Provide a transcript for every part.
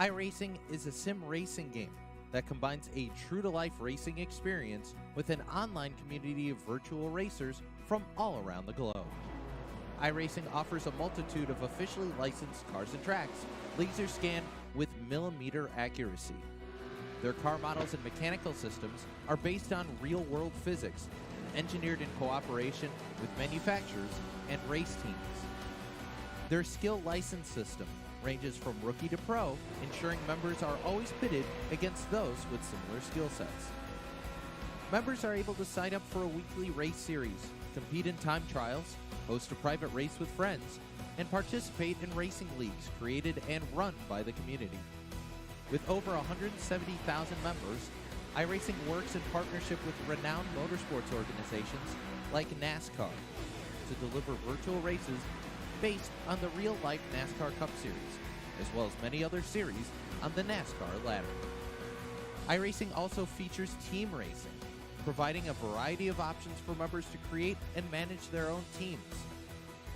iRacing is a sim racing game that combines a true-to-life racing experience with an online community of virtual racers from all around the globe. iRacing offers a multitude of officially licensed cars and tracks, laser scanned with millimeter accuracy. Their car models and mechanical systems are based on real-world physics, engineered in cooperation with manufacturers and race teams. Their skill license system ranges from rookie to pro, ensuring members are always pitted against those with similar skill sets. Members are able to sign up for a weekly race series, compete in time trials, host a private race with friends, and participate in racing leagues created and run by the community. With over 170,000 members, iRacing works in partnership with renowned motorsports organizations like NASCAR to deliver virtual races based on the real-life NASCAR Cup Series, as well as many other series on the NASCAR ladder. iRacing also features team racing, providing a variety of options for members to create and manage their own teams,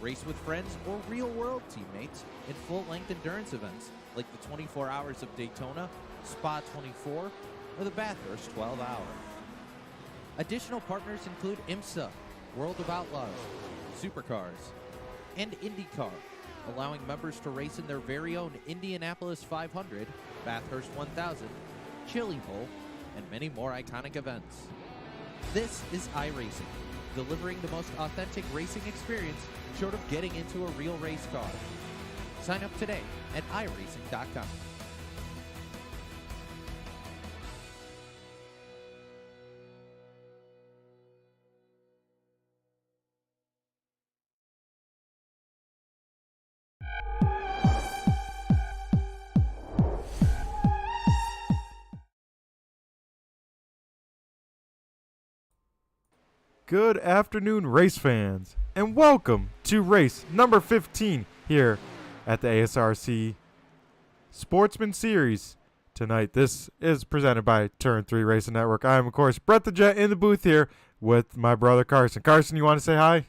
race with friends or real-world teammates in full-length endurance events like the 24 Hours of Daytona, Spa 24, or the Bathurst 12 Hour. Additional partners include IMSA, World of Outlaws, Supercars, and IndyCar, allowing members to race in their very own Indianapolis 500, Bathurst 1000, Chili Bowl, and many more iconic events. This is iRacing, delivering the most authentic racing experience short of getting into a real race car. Sign up today at iRacing.com. Good afternoon, race fans, and welcome to race number 15 here at the ASRC Sportsman Series. Tonight, this is presented by Turn 3 Racing Network. I am, of course, Brett the Jet in the booth here with my brother Carson. Carson, you want to say hi?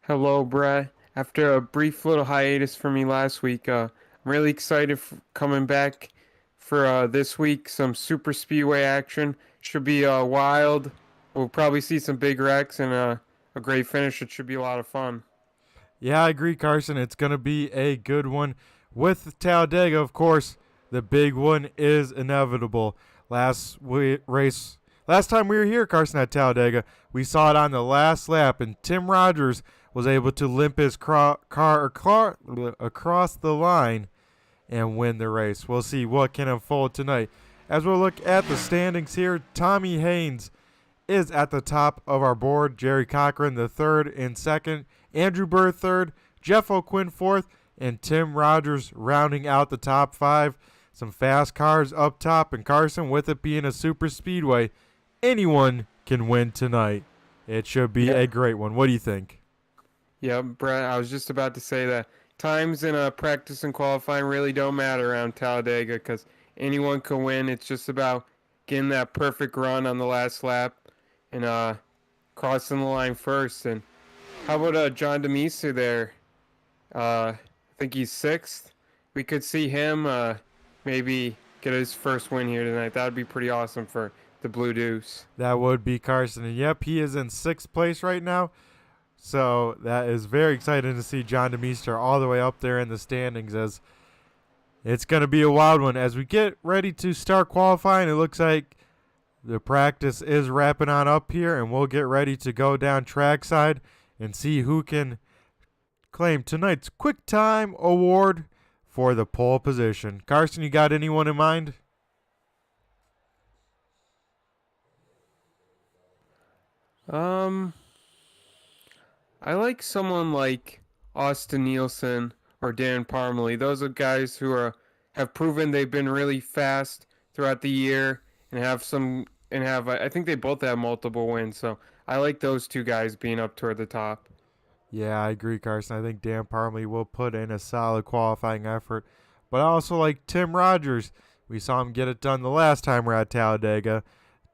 Hello, Brett. After a brief little hiatus for me last week, I'm really excited for coming back for this week. Some Superspeedway action. Should be wild. We'll probably see some big wrecks and a great finish. It should be a lot of fun. Yeah, I agree, Carson. It's going to be a good one. With Talladega, of course, the big one is inevitable. Last time we were here, Carson, at Talladega, we saw it on the last lap, and Tim Rogers was able to limp his car across the line and win the race. We'll see what can unfold tonight. As we'll look at the standings here, Tommy Haynes is at the top of our board. Jerry Cochran, the third and second. Andrew Burr, third. Jeff O'Quinn, fourth. And Tim Rogers rounding out the top five. Some fast cars up top. And Carson, with it being a super speedway, anyone can win tonight. It should be a great one. What do you think? Yeah, Brett, I was just about to say that times in practice and qualifying really don't matter around Talladega because anyone can win. It's just about getting that perfect run on the last lap and crossing the line first. And how about John DeMesa there? I think he's sixth. We could see him maybe get his first win here tonight. That would be pretty awesome for the Blue Deuce. That would be Carson. And yep, he is in sixth place right now. So that is very exciting to see John DeMeester all the way up there in the standings, as it's going to be a wild one. As we get ready to start qualifying, it looks like the practice is wrapping on up here, and we'll get ready to go down trackside and see who can claim tonight's Quick Time Award for the pole position. Carson, you got anyone in mind? I like someone like Austin Nielsen or Dan Parmalee. Those are guys who have proven they've been really fast throughout the year and I think they both have multiple wins. So I like those two guys being up toward the top. Yeah, I agree, Carson. I think Dan Parmalee will put in a solid qualifying effort. But I also like Tim Rogers. We saw him get it done the last time we're at Talladega.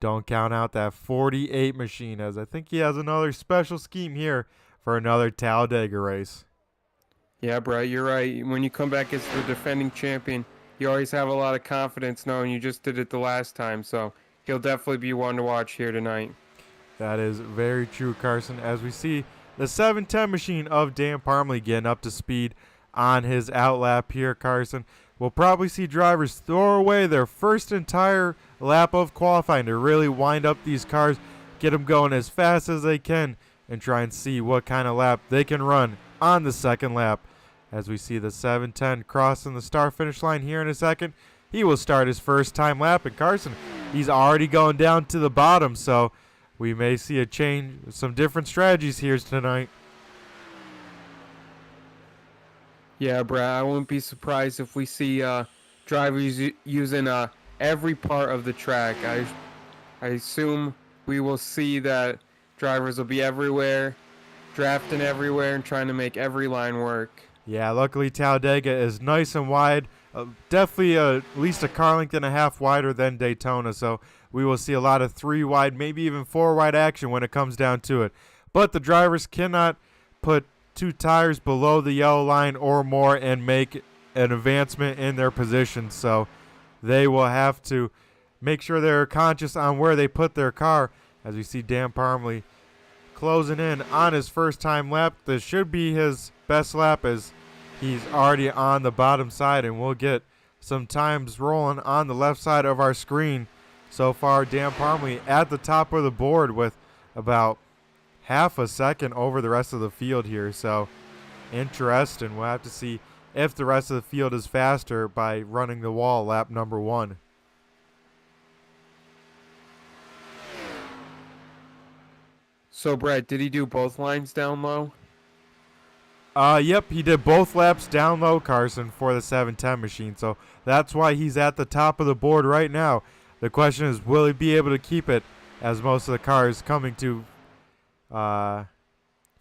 Don't count out that 48 machine, as I think he has another special scheme here for another Talladega race. Yeah, Brett, you're right. When you come back as the defending champion, you always have a lot of confidence knowing you just did it the last time. So he'll definitely be one to watch here tonight. That is very true, Carson. As we see the 710 machine of Dan Parmley getting up to speed on his outlap here, Carson. We'll probably see drivers throw away their first entire lap of qualifying to really wind up these cars, get them going as fast as they can, and try and see what kind of lap they can run on the second lap. As we see the 710 crossing the start finish line here in a second, he will start his first time lap. And Carson, he's already going down to the bottom, so we may see a change, some different strategies here tonight. Yeah, Brad, I wouldn't be surprised if we see drivers using every part of the track. I assume we will see that drivers will be everywhere, drafting everywhere, and trying to make every line work. Yeah, luckily Talladega is nice and wide. Definitely at least a car length and a half wider than Daytona, so we will see a lot of 3 wide, maybe even 4 wide action when it comes down to it. But the drivers cannot put 2 tires below the yellow line or more and make an advancement in their position, so they will have to make sure they're conscious on where they put their car. As we see Dan Parmley closing in on his first time lap. This should be his best lap as he's already on the bottom side, and we'll get some times rolling on the left side of our screen. So far, Dan Parmley at the top of the board with about half a second over the rest of the field here. So interesting. We'll have to see if the rest of the field is faster by running the wall lap number 1. So, Brett, did he do both lines down low? Yep, he did both laps down low, Carson, for the 710 machine. So that's why he's at the top of the board right now. The question is, will he be able to keep it as most of the cars coming to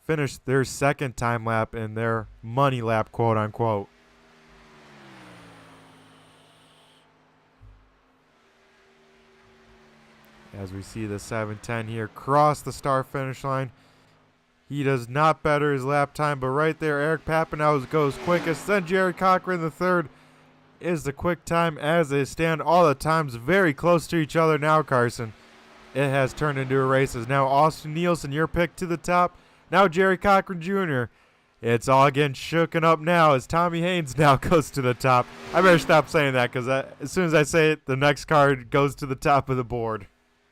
finish their second time lap in their money lap, quote unquote. As we see the 710 here cross the start finish line. He does not better his lap time, but right there, Eric Pappenhausen goes quickest. Then Jerry Cochran, the third, is the quick time as they stand all the times very close to each other now, Carson. It has turned into a race. As now Austin Nielsen, your pick to the top. Now Jerry Cochran Jr. It's all getting shooken up now as Tommy Haynes now goes to the top. I better stop saying that because as soon as I say it, the next card goes to the top of the board.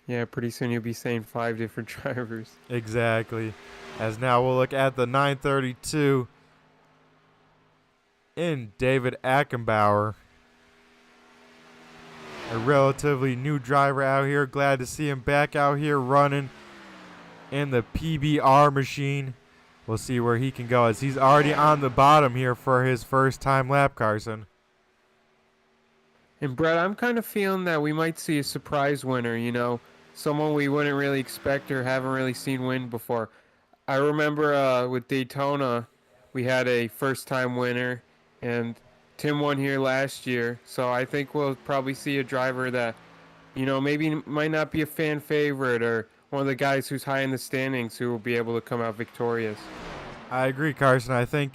Yeah, pretty soon you'll be saying 5 different drivers. Exactly. As now we'll look at the 932 in David Ackenbauer. A relatively new driver out here. Glad to see him back out here running in the PBR machine. We'll see where he can go as he's already on the bottom here for his first time lap, Carson. And Brett, I'm kind of feeling that we might see a surprise winner, someone we wouldn't really expect or haven't really seen win before. I remember with Daytona, we had a first-time winner, and Tim won here last year. So I think we'll probably see a driver that, maybe might not be a fan favorite or one of the guys who's high in the standings who will be able to come out victorious. I agree, Carson. I think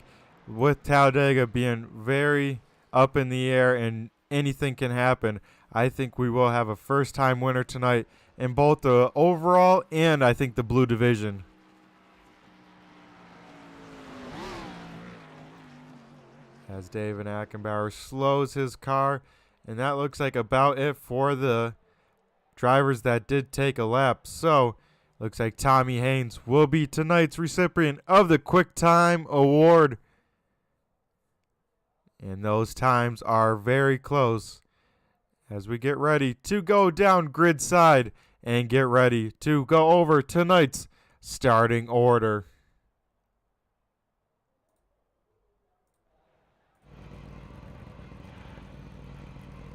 with Talladega being very up in the air and anything can happen, I think we will have a first-time winner tonight in both the overall and I think the blue division. As David Ackenbauer slows his car, and that looks like about it for the drivers that did take a lap. So, looks like Tommy Haynes will be tonight's recipient of the Quick Time Award. And those times are very close as we get ready to go down grid side and get ready to go over tonight's starting order.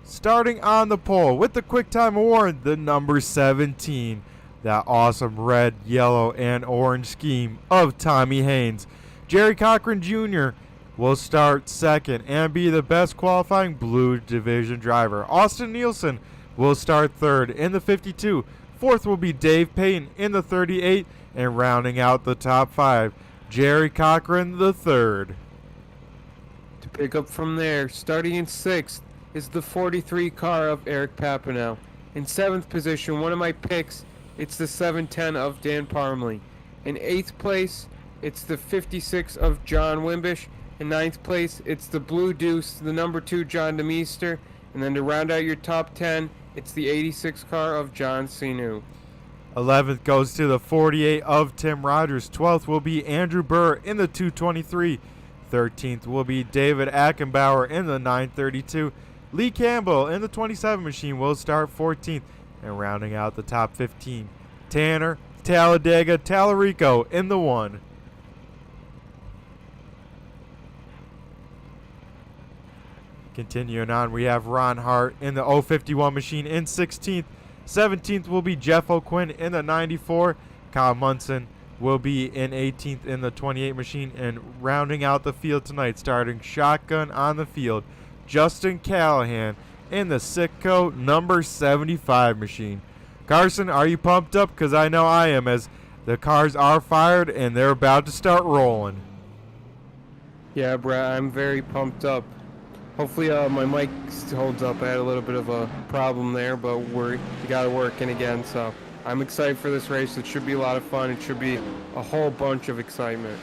Starting on the pole with the Quick Time Award, the number 17. That awesome red, yellow, and orange scheme of Tommy Haynes. Jerry Cochran Jr. will start second and be the best qualifying blue division driver. Austin Nielsen will start third in the 52. Fourth will be Dave Payton in the 38. And rounding out the top 5, Jerry Cochran the third. To pick up from there, starting in 6th, is the 43 car of Eric Papineau. In 7th position, one of my picks, it's the 710 of Dan Parmley. In 8th place, it's the 56 of John Wimbish. In 9th place, it's the Blue Deuce, the number 2 John DeMeester. And then to round out your top 10, it's the 86 car of John Sinu. 11th goes to the 48 of Tim Rogers. 12th will be Andrew Burr in the 223. 13th will be David Ackenbauer in the 932. Lee Campbell in the 27 machine will start 14th. And rounding out the top 15, Tanner Talladega Tallarico in the 1. Continuing on, we have Ron Hart in the 051 machine in 16th. 17th will be Jeff O'Quinn in the 94. Kyle Munson will be in 18th in the 28 machine. And rounding out the field tonight, starting shotgun on the field, Justin Callahan in the Sitco number 75 machine. Carson, are you pumped up? Because I know I am, as the cars are fired and they're about to start rolling. Yeah, Brad, I'm very pumped up. Hopefully my mic holds up. I had a little bit of a problem there, but we got it working again. So I'm excited for this race. It should be a lot of fun. It should be a whole bunch of excitement.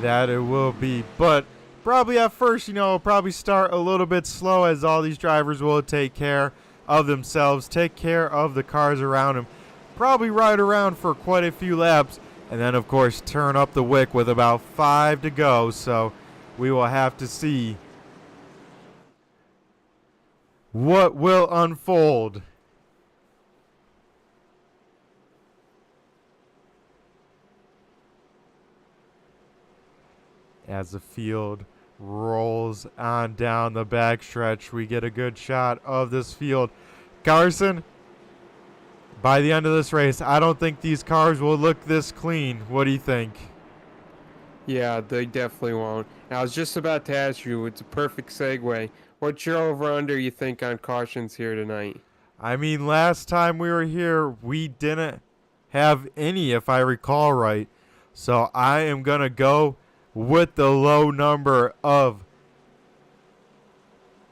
That it will be. But probably at first, probably start a little bit slow, as all these drivers will take care of themselves, take care of the cars around them, probably ride around for quite a few laps, and then, of course, turn up the wick with about 5 to go. So we will have to see what will unfold. As the field rolls on down the backstretch, we get a good shot of this field. Carson, by the end of this race, I don't think these cars will look this clean. What do you think? Yeah, they definitely won't. I was just about to ask you, it's a perfect segue. What's your over-under, you think, on cautions here tonight? I mean, last time we were here, we didn't have any, if I recall right. So I am going to go with the low number of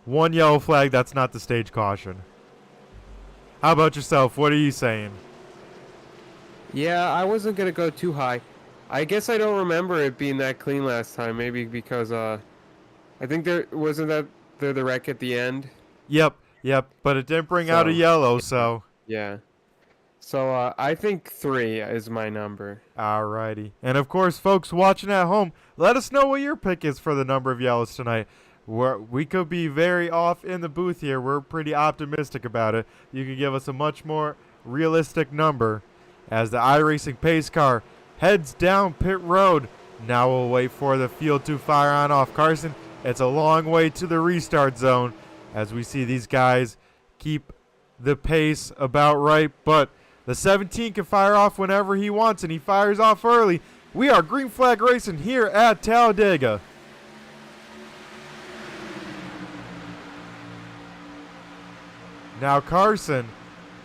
1 yellow flag. That's not the stage caution. How about yourself? What are you saying? Yeah, I wasn't going to go too high. I guess I don't remember it being that clean last time. Maybe because I think there wasn't that the wreck at the end. Yep. But it didn't bring out a yellow, so. Yeah. So I think 3 is my number. Alrighty. And of course, folks watching at home, let us know what your pick is for the number of yellows tonight. We could be very off in the booth here. We're pretty optimistic about it. You can give us a much more realistic number as the iRacing pace car heads down pit road. Now we'll wait for the field to fire on off. Carson, it's a long way to the restart zone as we see these guys keep the pace about right, but the 17 can fire off whenever he wants, and he fires off early. We are green flag racing here at Talladega. Now, Carson,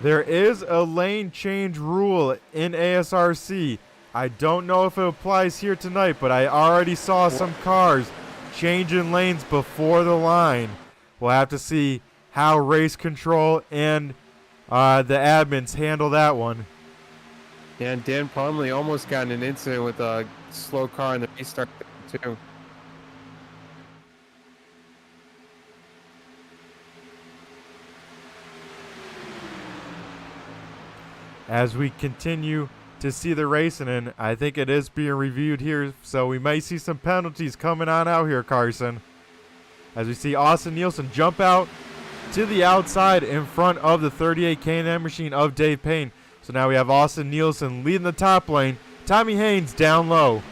there is a lane change rule in ASRC. I don't know if it applies here tonight, but I already saw some cars changing lanes before the line. We'll have to see how race control and the admins handle that one. Yeah, and Dan Plumley almost got in an incident with a slow car in the restart too. As we continue to see the racing, and I think it is being reviewed here, so we may see some penalties coming on out here, Carson. As we see Austin Nielsen jump out to the outside in front of the 38 K&M machine of Dave Payne. So now we have Austin Nielsen leading the top lane. Tommy Haynes down low.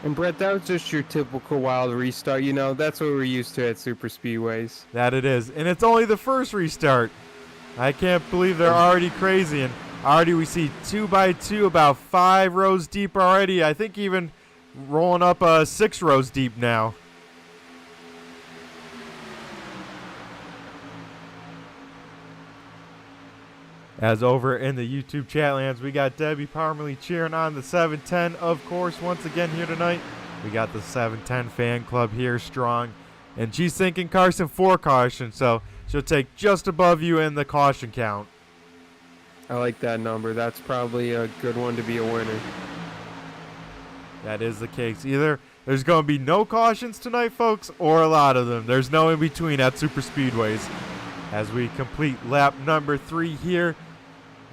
And Brett, that was just your typical wild restart. That's what we're used to at Superspeedways. That it is. And it's only the first restart. I can't believe they're already crazy. And already we see 2x2 about 5 rows deep already. I think even rolling up 6 rows deep now. As over in the YouTube chat lands, we got Debbie Parmalee cheering on the 710, of course, once again here tonight. We got the 710 fan club here strong. And she's thinking, Carson, 4 caution, so she'll take just above you in the caution count. I like that number. That's probably a good one to be a winner. That is the case. Either there's going to be no cautions tonight, folks, or a lot of them. There's no in between at Superspeedways. As we complete lap number 3 here.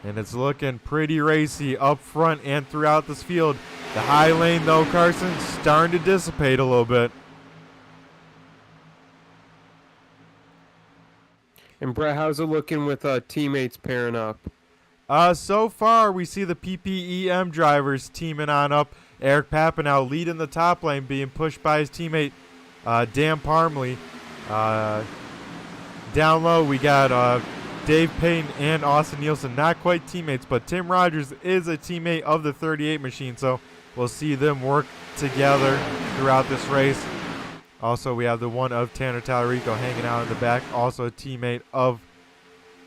And it's looking pretty racy up front and throughout this field. The high lane, though, Carson, starting to dissipate a little bit. And Brett, how's it looking with teammates pairing up? So far, we see the PPEM drivers teaming on up. Eric Papanow leading the top lane, being pushed by his teammate, Dan Parmley. Down low, we got Dave Payton and Austin Nielsen. Not quite teammates, but Tim Rogers is a teammate of the 38 machine, so we'll see them work together throughout this race. Also, we have the one of Tanner Tallarico hanging out in the back, also a teammate of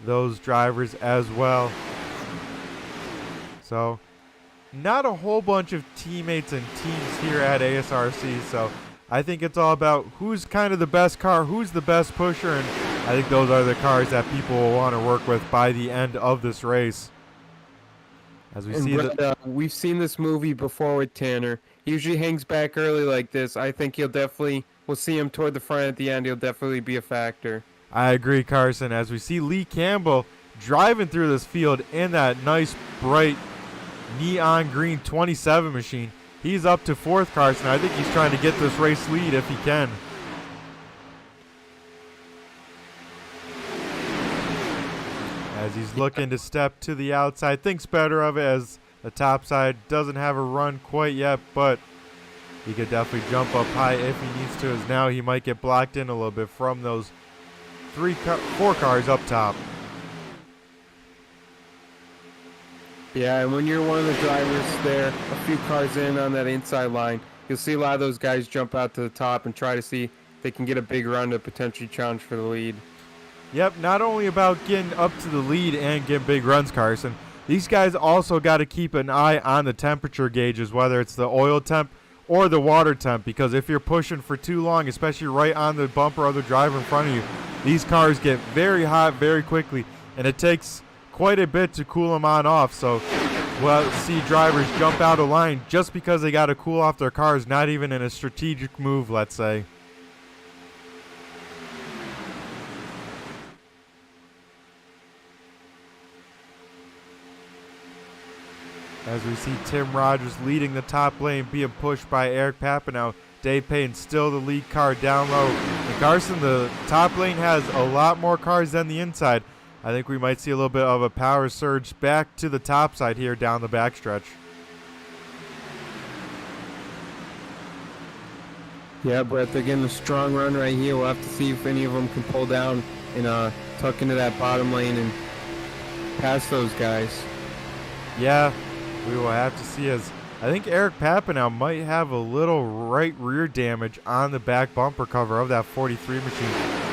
those drivers as well. So, not a whole bunch of teammates and teams here at ASRC, so I think it's all about who's kind of the best car, who's the best pusher, and I think those are the cars that people will want to work with by the end of this race. As we see Brett, we've seen this movie before with Tanner. He usually hangs back early like this. I think we'll see him toward the front at the end. He'll definitely be a factor. I agree, Carson. As we see Lee Campbell driving through this field in that nice, bright, neon green 27 machine. He's up to 4th, Carson. I think he's trying to get this race lead if he can. As he's looking to step to the outside. Thinks better of it as the top side doesn't have a run quite yet, but he could definitely jump up high if he needs to, as now he might get blocked in a little bit from those 4 cars up top. Yeah, and when you're one of the drivers there, a few cars in on that inside line, you'll see a lot of those guys jump out to the top and try to see if they can get a big run to potentially challenge for the lead. Yep, not only about getting up to the lead and getting big runs, Carson. These guys also got to keep an eye on the temperature gauges, whether it's the oil temp or the water temp, because if you're pushing for too long, especially right on the bumper of the driver in front of you, these cars get very hot very quickly, and it takes quite a bit to cool them on off. So we'll see drivers jump out of line just because they got to cool off their cars, not even in a strategic move, let's say. As we see Tim Rogers leading the top lane, being pushed by Eric Papanow. Dave Payton still the lead car down low. And Carson, the top lane has a lot more cars than the inside. I think we might see a little bit of a power surge back to the top side here down the backstretch. Yeah, Brett, they're getting a strong run right here. We'll have to see if any of them can pull down and tuck into that bottom lane and pass those guys. Yeah, we will have to see, as I think Eric Papanow might have a little right rear damage on the back bumper cover of that 43 machine.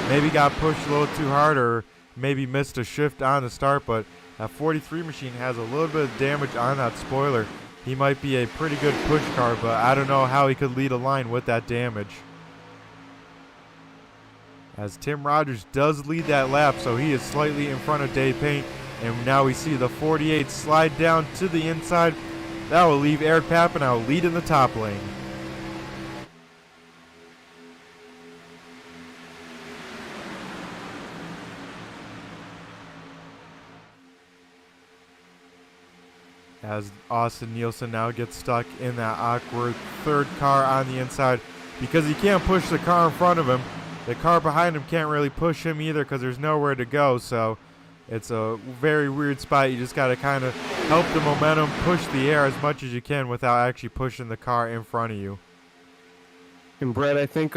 Maybe got pushed a little too hard or maybe missed a shift on the start, but that 43 machine has a little bit of damage on that spoiler. He might be a pretty good push car, but I don't know how he could lead a line with that damage. As Tim Rogers does lead that lap, so he is slightly in front of Dave Payne. And now we see the 48 slide down to the inside. That will leave Eric Papanow leading the top lane. As Austin Nielsen now gets stuck in that awkward 3rd car on the inside because he can't push the car in front of him. The car behind him can't really push him either because there's nowhere to go, so it's a very weird spot. You just got to kind of help the momentum, push the air as much as you can without actually pushing the car in front of you. And Brett, I think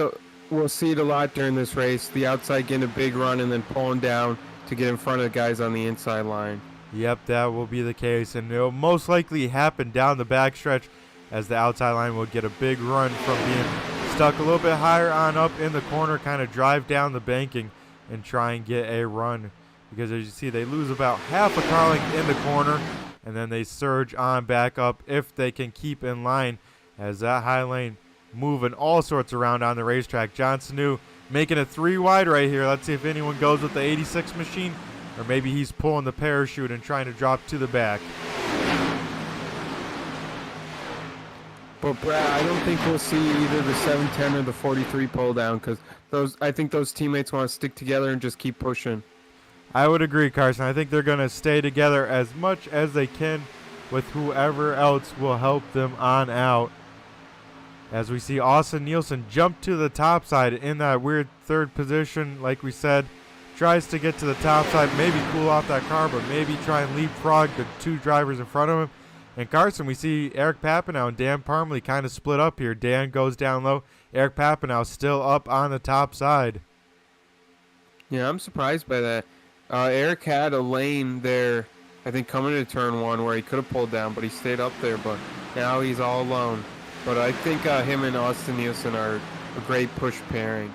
we'll see it a lot during this race. The outside getting a big run and then pulling down to get in front of the guys on the inside line. Yep, that will be the case, and it will most likely happen down the backstretch as the outside line will get a big run from being stuck a little bit higher on up in the corner, kind of drive down the banking and try and get a run. Because as you see, they lose about half a car length in the corner, and then they surge on back up if they can keep in line, as that high lane moving all sorts around on the racetrack. John Sanu making it 3 wide right here. Let's see if anyone goes with the 86 machine, or maybe he's pulling the parachute and trying to drop to the back. But Brad, I don't think we'll see either the 710 or the 43 pull down, because I think those teammates want to stick together and just keep pushing. I would agree, Carson. I think they're going to stay together as much as they can with whoever else will help them on out. As we see Austin Nielsen jump to the top side in that weird third position, like we said. Tries to get to the top side, maybe cool off that car, but maybe try and leapfrog the 2 drivers in front of him. And Carson, we see Eric Papanow and Dan Parmley kind of split up here. Dan goes down low. Eric Papanow still up on the top side. Yeah, I'm surprised by that. Eric had a lane there, I think, coming into turn 1 where he could have pulled down, but he stayed up there. But now he's all alone. But I think him and Austin Nielsen are a great push pairing.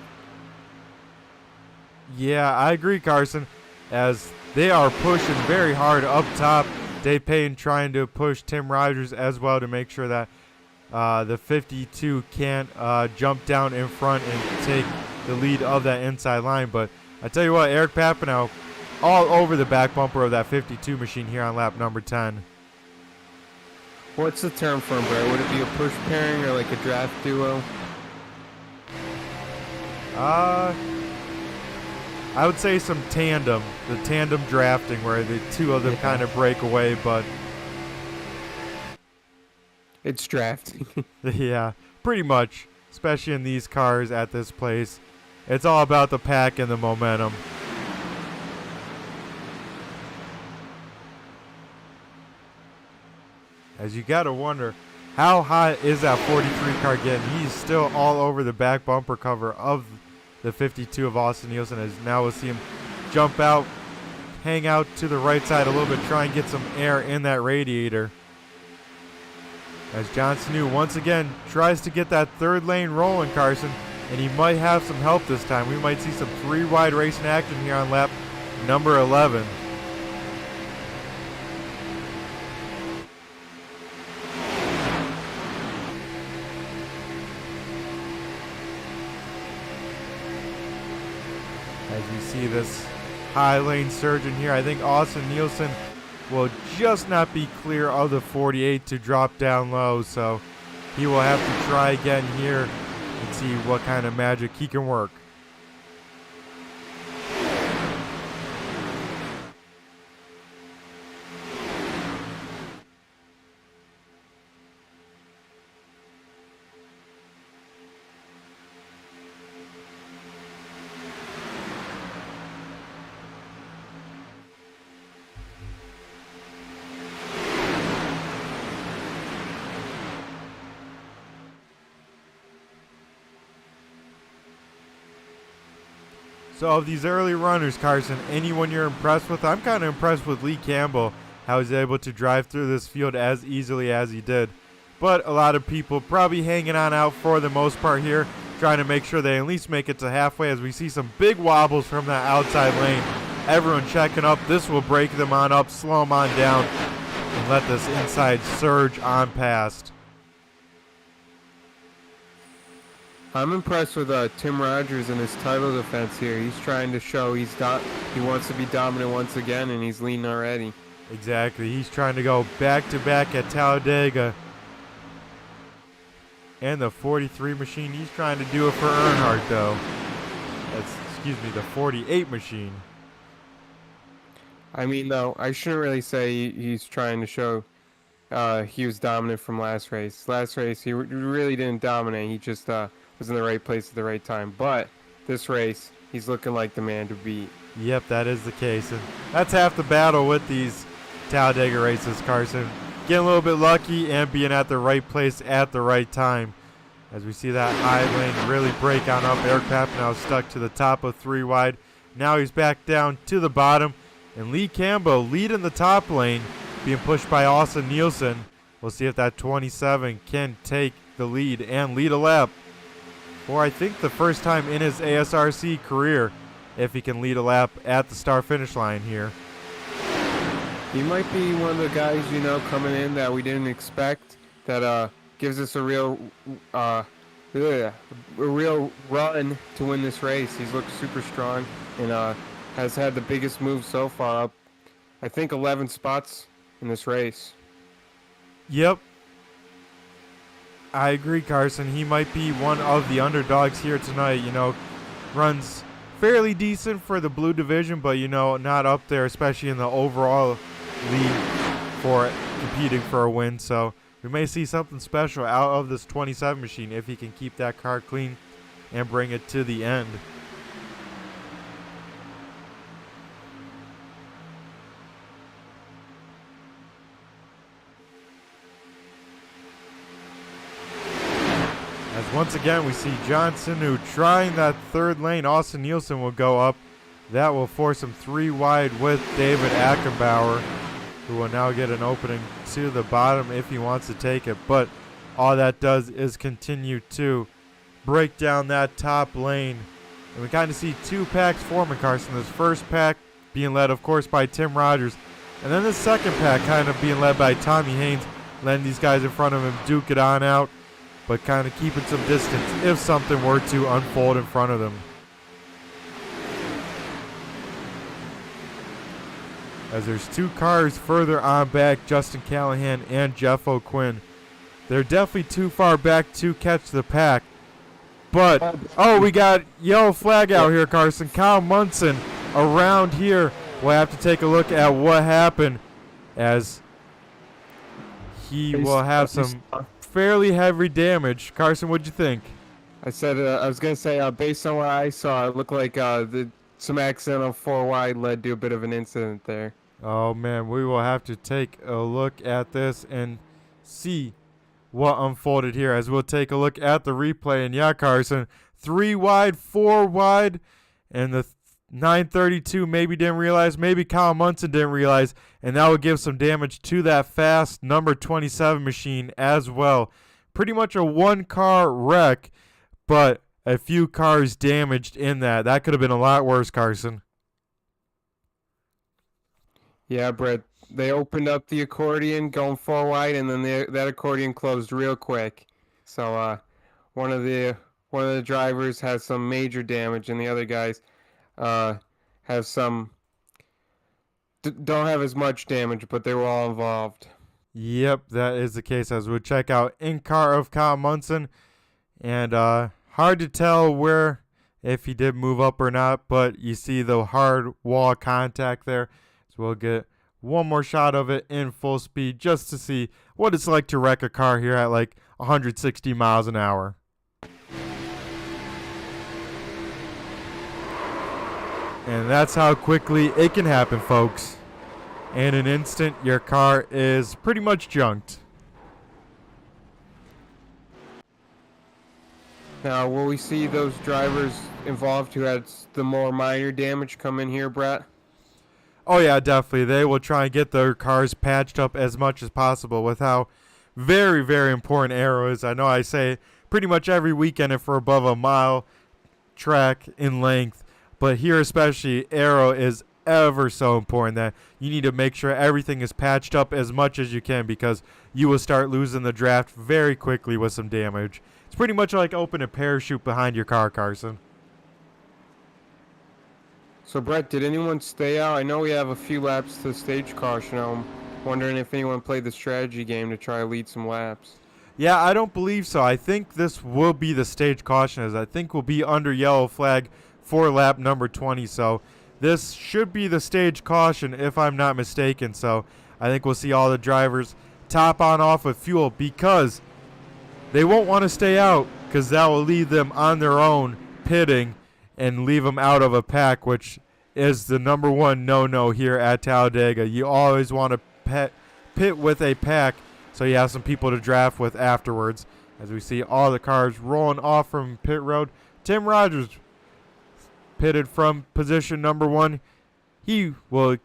Yeah, I agree, Carson, as they are pushing very hard up top. Dave Payne trying to push Tim Rogers as well to make sure that the 52 can't jump down in front and take the lead of that inside line. But I tell you what, Eric Papanow all over the back bumper of that 52 machine here on lap number 10. What's the term for him, Brad? Would it be a push pairing or like a draft duo? I would say some tandem, the tandem drafting where the 2 of them kind of break away, but it's drafting. yeah, pretty much, especially in these cars at this place. It's all about the pack and the momentum. As you got to wonder, how high is that 43 car getting? He's still all over the back bumper cover of the 52 of Austin Nielsen, as now we'll see him jump out, hang out to the right side a little bit, try and get some air in that radiator. As John Sanu once again tries to get that 3rd lane rolling, Carson, and he might have some help this time. We might see some 3 wide racing action here on lap number 11. As we see this high lane surge in here, I think Austin Nielsen will just not be clear of the 48 to drop down low, so he will have to try again here and see what kind of magic he can work. So of these early runners, Carson, anyone you're impressed with? I'm kind of impressed with Lee Campbell, how he's able to drive through this field as easily as he did. But a lot of people probably hanging on out for the most part here, trying to make sure they at least make it to halfway, as we see some big wobbles from that outside lane. Everyone checking up. This will break them on up, slow them on down, and let this inside surge on past. I'm impressed with Tim Rogers and his title defense here. He's trying to show he wants to be dominant once again, and he's leading already. Exactly. He's trying to go back-to-back at Talladega. And the 43 machine, he's trying to do it for Earnhardt, though. The 48 machine. I mean, though, I shouldn't really say he's trying to show he was dominant from last race. Last race, he really didn't dominate. He just was in the right place at the right time. But this race, he's looking like the man to beat. Yep, that is the case. And that's half the battle with these Talladega races, Carson. Getting a little bit lucky and being at the right place at the right time. As we see that high lane really break on up. Eric Papanow stuck to the top of 3 wide. Now he's back down to the bottom. And Lee Campbell leading the top lane, being pushed by Austin Nielsen. We'll see if that 27 can take the lead and lead a lap. For I think the first time in his ASRC career, if he can lead a lap at the start finish line here. He might be one of the guys, coming in that we didn't expect, that gives us a real yeah, a real run to win this race. He's looked super strong and has had the biggest move so far, up I think 11 spots in this race. Yep. I agree, Carson. He might be one of the underdogs here tonight. Runs fairly decent for the blue division, but, not up there, especially in the overall league for competing for a win. So we may see something special out of this 27 machine if he can keep that car clean and bring it to the end. As once again we see Johnson, who trying that third lane. Austin Nielsen will go up. That will force him 3 wide with David Ackenbauer, who will now get an opening to the bottom if he wants to take it. But all that does is continue to break down that top lane. And we kind of see 2 packs forming, Carson. This first pack being led, of course, by Tim Rogers. And then the second pack kind of being led by Tommy Haynes, letting these guys in front of him duke it on out, but kind of keeping some distance if something were to unfold in front of them. As there's 2 cars further on back, Justin Callahan and Jeff O'Quinn. They're definitely too far back to catch the pack. But, we got yellow flag out here, Carson. Kyle Munson around here. We'll have to take a look at what happened, as he will have some fairly heavy damage. Carson, what'd you think? I was going to say, based on what I saw, it looked like some accidental 4 wide led to a bit of an incident there. Oh, man, we will have to take a look at this and see what unfolded here, as we'll take a look at the replay. And yeah, Carson, 3 wide, 4 wide, and the 932 maybe didn't realize, maybe Kyle Munson didn't realize, and that would give some damage to that fast number 27 machine as well. Pretty much a 1-car wreck, but a few cars damaged in that. That could have been a lot worse, Carson. Yeah, Brett. They opened up the accordion going 4 wide, and then that accordion closed real quick. So one of the drivers has some major damage, and the other guys have some don't have as much damage, but they were all involved. Yep, that is the case. As we check out in car of Kyle Munson, and hard to tell if he did move up or not, but you see the hard wall contact there. So we'll get one more shot of it in full speed just to see what it's like to wreck a car here at like 160 miles an hour. And that's how quickly it can happen, folks. In an instant, your car is pretty much junked. Now, will we see those drivers involved who had the more minor damage come in here, Brett? Oh, yeah, definitely. They will try and get their cars patched up as much as possible with how very, very important aero is. I know I say pretty much every weekend if we're above a mile track in length, but here especially, aero is ever so important that you need to make sure everything is patched up as much as you can, because you will start losing the draft very quickly with some damage. It's pretty much like open a parachute behind your car, Carson. So, Brett, did anyone stay out? I know we have a few laps to stage caution. I'm wondering if anyone played the strategy game to try to lead some laps. Yeah, I don't believe so. I think this will be the stage caution, as I think we'll be under yellow flag for lap number 20. So this should be the stage caution if I'm not mistaken. So I think we'll see all the drivers top on off with fuel, because they won't want to stay out, because that will leave them on their own pitting and leave them out of a pack, which is the number 1 no-no here at Talladega. You always want to pit with a pack so you have some people to draft with afterwards. As we see all the cars rolling off from pit road. Tim Rogers pitted from position number 1. He will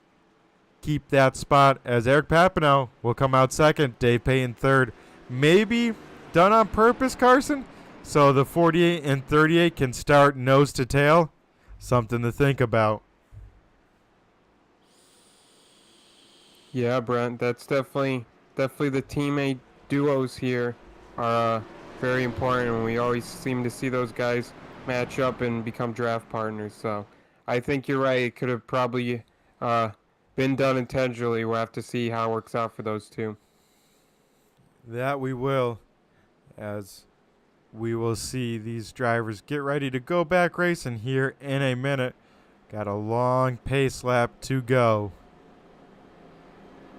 keep that spot, as Eric Papineau will come out second, Dave Payton third. Maybe done on purpose, Carson, so the 48 and 38 can start nose to tail. Something to think about. Yeah, Brent, that's definitely the teammate duos here are very important, and we always seem to see those guys match up and become draft partners. So I think you're right. It could have probably been done intentionally. We'll have to see how it works out for those two. That we will, as we will see these drivers get ready to go back racing here in a minute. Got a long pace lap to go.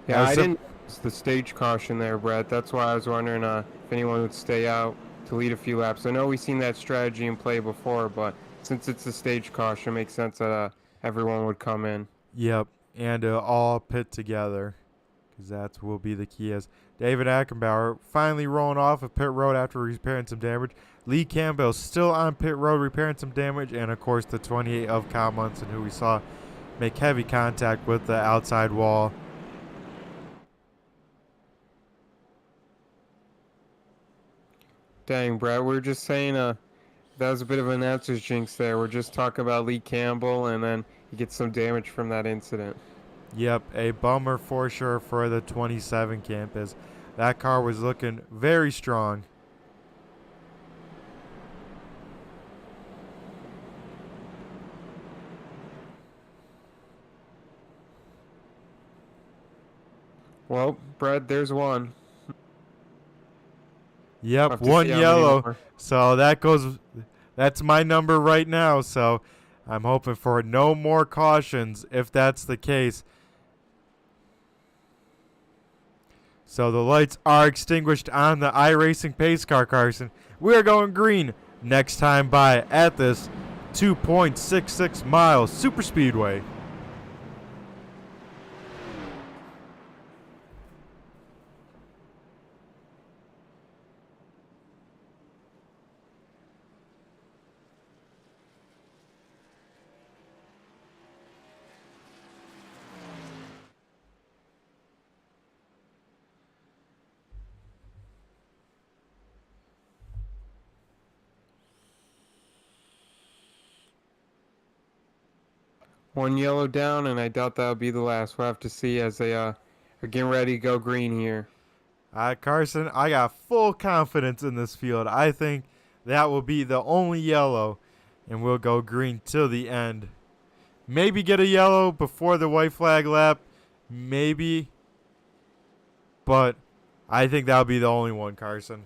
Yeah, I didn't notice the stage caution there, Brett. That's why I was wondering if anyone would stay out to lead a few laps. I know we've seen that strategy in play before, but since it's a stage caution, it makes sense that everyone would come in. Yep, and all pit together, because that will be the key. As David Ackenbauer finally rolling off of pit road after repairing some damage. Lee Campbell still on pit road repairing some damage, and of course the 28 of Kyle Munson, who we saw make heavy contact with the outside wall. Dang, Brett, we were just saying that was a bit of an announcer's jinx there. We're just talking about Lee Campbell, and then he gets some damage from that incident. Yep, a bummer for sure for the 27 campus. That car was looking very strong. Well, Brett, there's one. Yep, one yellow. So that's my number right now. So I'm hoping for no more cautions if that's the case. So the lights are extinguished on the iRacing pace car, Carson. We are going green next time by at this 2.66 mile Superspeedway. One yellow down, and I doubt that'll be the last. We'll have to see as they are getting ready to go green here. Carson, I got full confidence in this field. I think that will be the only yellow, and we'll go green till the end. Maybe get a yellow before the white flag lap. Maybe. But I think that'll be the only one, Carson.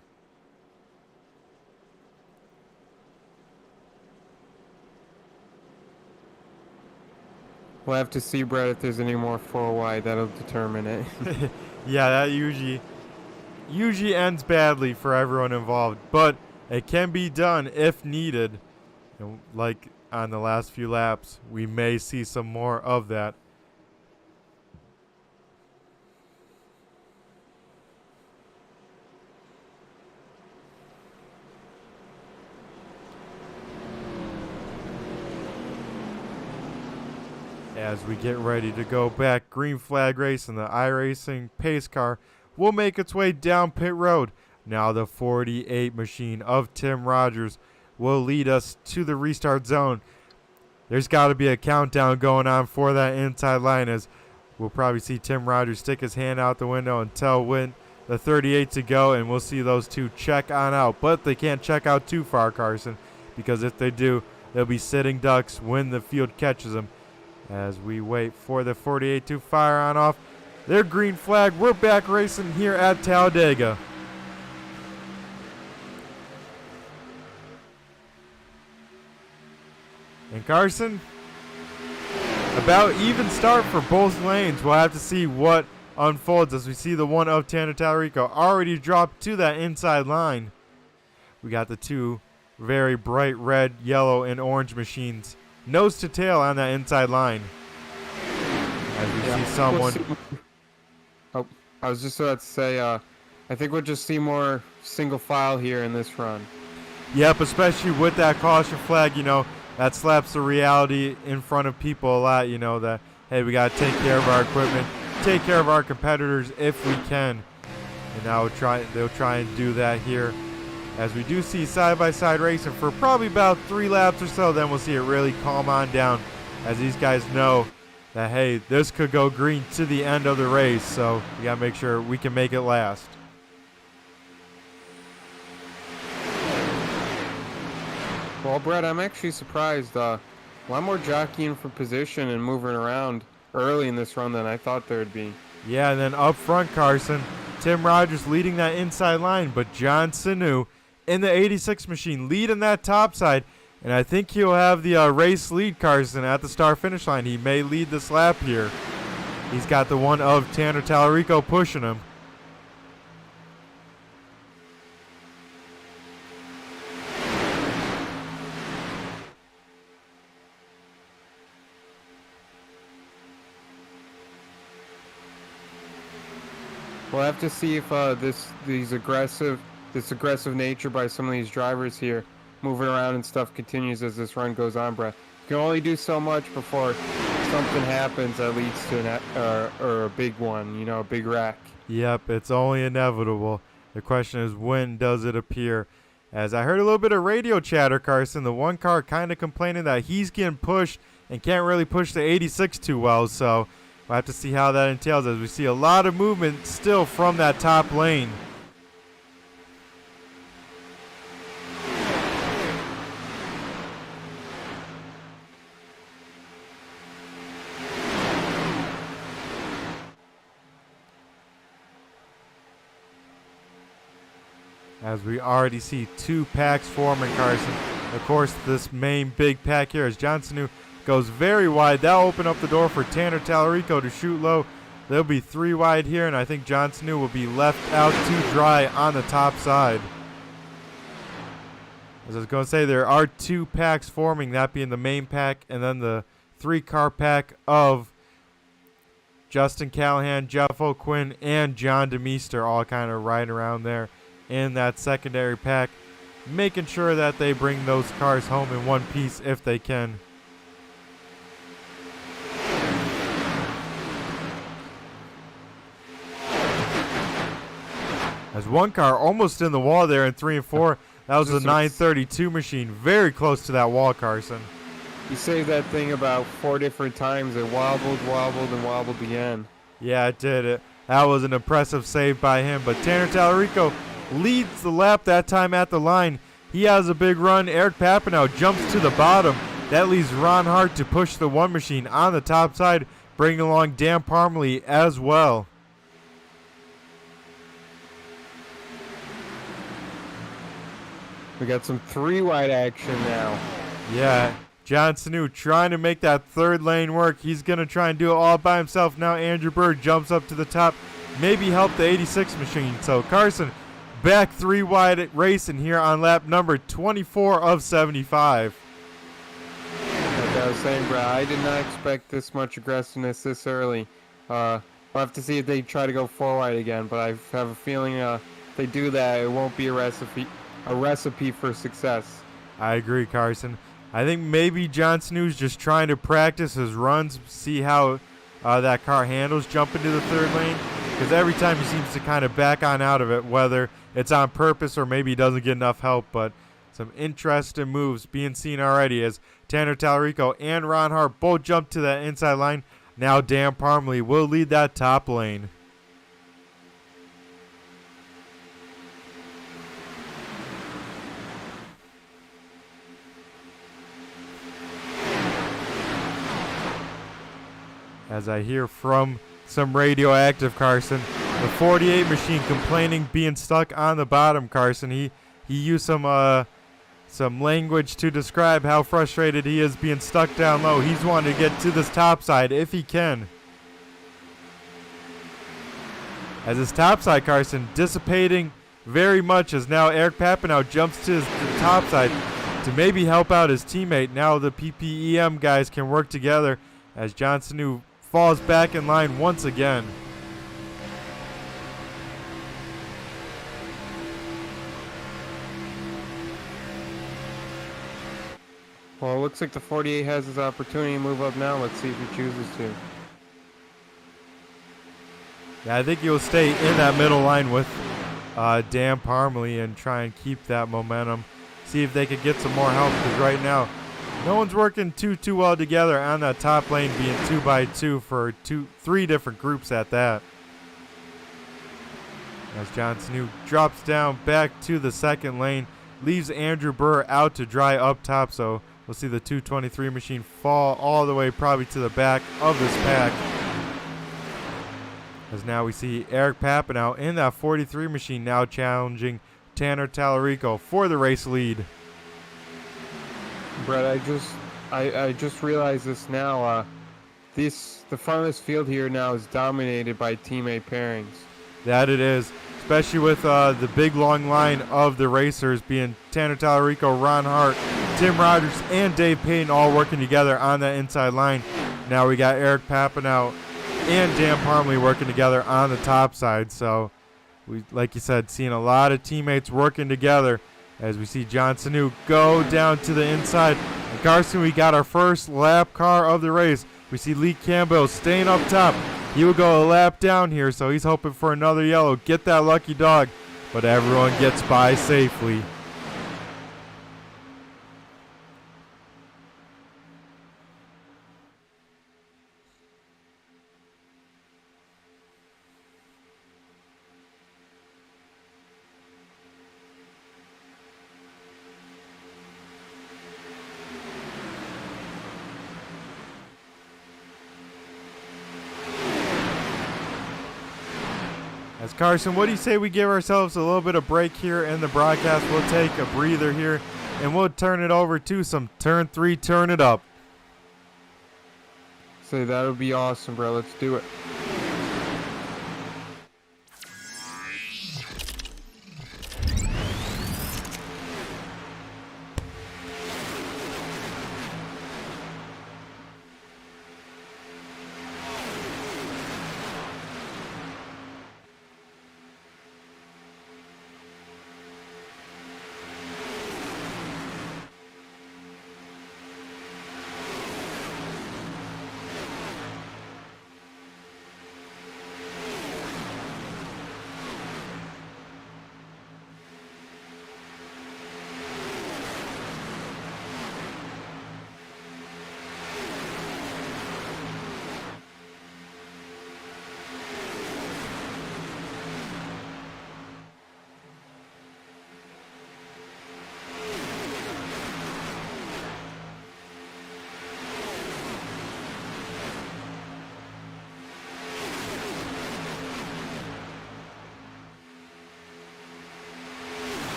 We'll have to see, Brett, if there's any more 4 wide. That'll determine it. Yeah, that usually ends badly for everyone involved, but it can be done if needed. And like on the last few laps, we may see some more of that. As we get ready to go back, green flag race, and the iRacing pace car will make its way down pit road. Now the 48 machine of Tim Rogers will lead us to the restart zone. There's got to be a countdown going on for that inside line, as we'll probably see Tim Rogers stick his hand out the window and tell when the 38 to go, and we'll see those two check on out. But they can't check out too far, Carson, because if they do, they'll be sitting ducks when the field catches them. As we wait for the 48 to fire on off their green flag, we're back racing here at Talladega. And Carson, about even start for both lanes. We'll have to see what unfolds as we see the one of Tanner Tallarico already dropped to that inside line. We got the two very bright red, yellow, and orange machines nose to tail on that inside line. As we see someone. I was just about to say, I think we'll just see more single file here in this run. Yep, especially with that caution flag, that slaps the reality in front of people a lot, that, hey, we got to take care of our equipment, take care of our competitors if we can. And now they'll try and do that here. As we do see side-by-side racing for probably about 3 laps or so, then we'll see it really calm on down as these guys know that, hey, this could go green to the end of the race, so we got to make sure we can make it last. Well, Brett, I'm actually surprised. A lot more jockeying for position and moving around early in this run than I thought there would be. Yeah, and then up front, Carson, Tim Rogers leading that inside line, but John Sanu in the 86 machine leading that top side. And I think he'll have the race lead, Carson, at the start finish line. He may lead this lap here. He's got the one of Tanner Tallarico pushing him. We'll have to see if this aggressive nature by some of these drivers here, moving around and stuff, continues as this run goes on, Brett. You can only do so much before something happens that leads to a big one, a big wreck. Yep, it's only inevitable. The question is, when does it appear? As I heard a little bit of radio chatter, Carson, the one car kind of complaining that he's getting pushed and can't really push the 86 too well, so we'll have to see how that entails as we see a lot of movement still from that top lane. As we already see two packs forming, Carson. Of course, this main big pack here as John Sanu goes very wide. That'll open up the door for Tanner Tallarico to shoot low. There'll be 3 wide here, and I think John Sanu will be left out to dry on the top side. As I was going to say, there are 2 packs forming, that being the main pack and then the 3-car pack of Justin Callahan, Jeff O'Quinn, and John DeMeester all kind of right around there in that secondary pack, making sure that they bring those cars home in one piece if they can. As one car almost in the wall there in 3 and 4. That was the 932 machine, very close to that wall, Carson. You saved that thing about 4 different times. It wobbled, and wobbled again. Yeah, it did. That was an impressive save by him, but Tanner Tallarico leads the lap that time at the line. He has a big run. Eric Papineau jumps to the bottom. That leaves Ron Hart to push the one machine on the top side, bringing along Dan Parmalee as well. We got some 3-wide action now. Yeah, John Sanu trying to make that 3rd lane work. He's going to try and do it all by himself. Now Andrew Bird jumps up to the top. Maybe help the 86 machine. So Carson back 3 wide racing here on lap number 24 of 75. Like I was saying, Brad, I did not expect this much aggressiveness this early. We'll have to see if they try to go 4 wide again, but I have a feeling if they do that, it won't be a recipe for success. I agree, Carson. I think maybe John Sanu's just trying to practice his runs, see how that car handles jumping to the 3rd lane, because every time he seems to kind of back on out of it, whether it's on purpose or maybe he doesn't get enough help. But some interesting moves being seen already as Tanner Tallarico and Ron Hart both jump to that inside line. Now Dan Parmalee will lead that top lane. As I hear from some radioactive, Carson, the 48 machine complaining being stuck on the bottom, Carson. He used some language to describe how frustrated he is being stuck down low. He's wanting to get to this top side if he can. As his top side, Carson, dissipating very much as now Eric Papineau jumps to the top side to maybe help out his teammate. Now the PPEM guys can work together as John Sanu falls back in line once again. Well, it looks like the 48 has his opportunity to move up now. Let's see if he chooses to. Yeah, I think he'll stay in that middle line with Dan Parmalee and try and keep that momentum. See if they could get some more help, because right now no one's working too well together on that top lane, being 2x2 for 3 different groups at that. As John Sanu drops down back to the 2nd lane, leaves Andrew Burr out to dry up top. So we'll see the 223 machine fall all the way probably to the back of this pack. As now we see Eric Papanow in that 43 machine now challenging Tanner Tallarico for the race lead. Brett, I just realized this now. The front of this field here now is dominated by teammate pairings. That it is, especially with the big long line of the racers being Tanner Tallarico, Ron Hart, Tim Rogers, and Dave Payton all working together on that inside line. Now we got Eric Papanow and Dan Parmley working together on the top side. So, we, like you said, seeing a lot of teammates working together as we see John Sanu go down to the inside. And Carson, we got our first lap car of the race. We see Lee Campbell staying up top. He will go a lap down here, so he's hoping for another yellow. Get that lucky dog, but everyone gets by safely. As Carson, what do you say we give ourselves a little bit of break here in the broadcast? We'll take a breather here, and we'll turn it over to some Turn 3 Turn It Up. So that would be awesome, bro. Let's do it.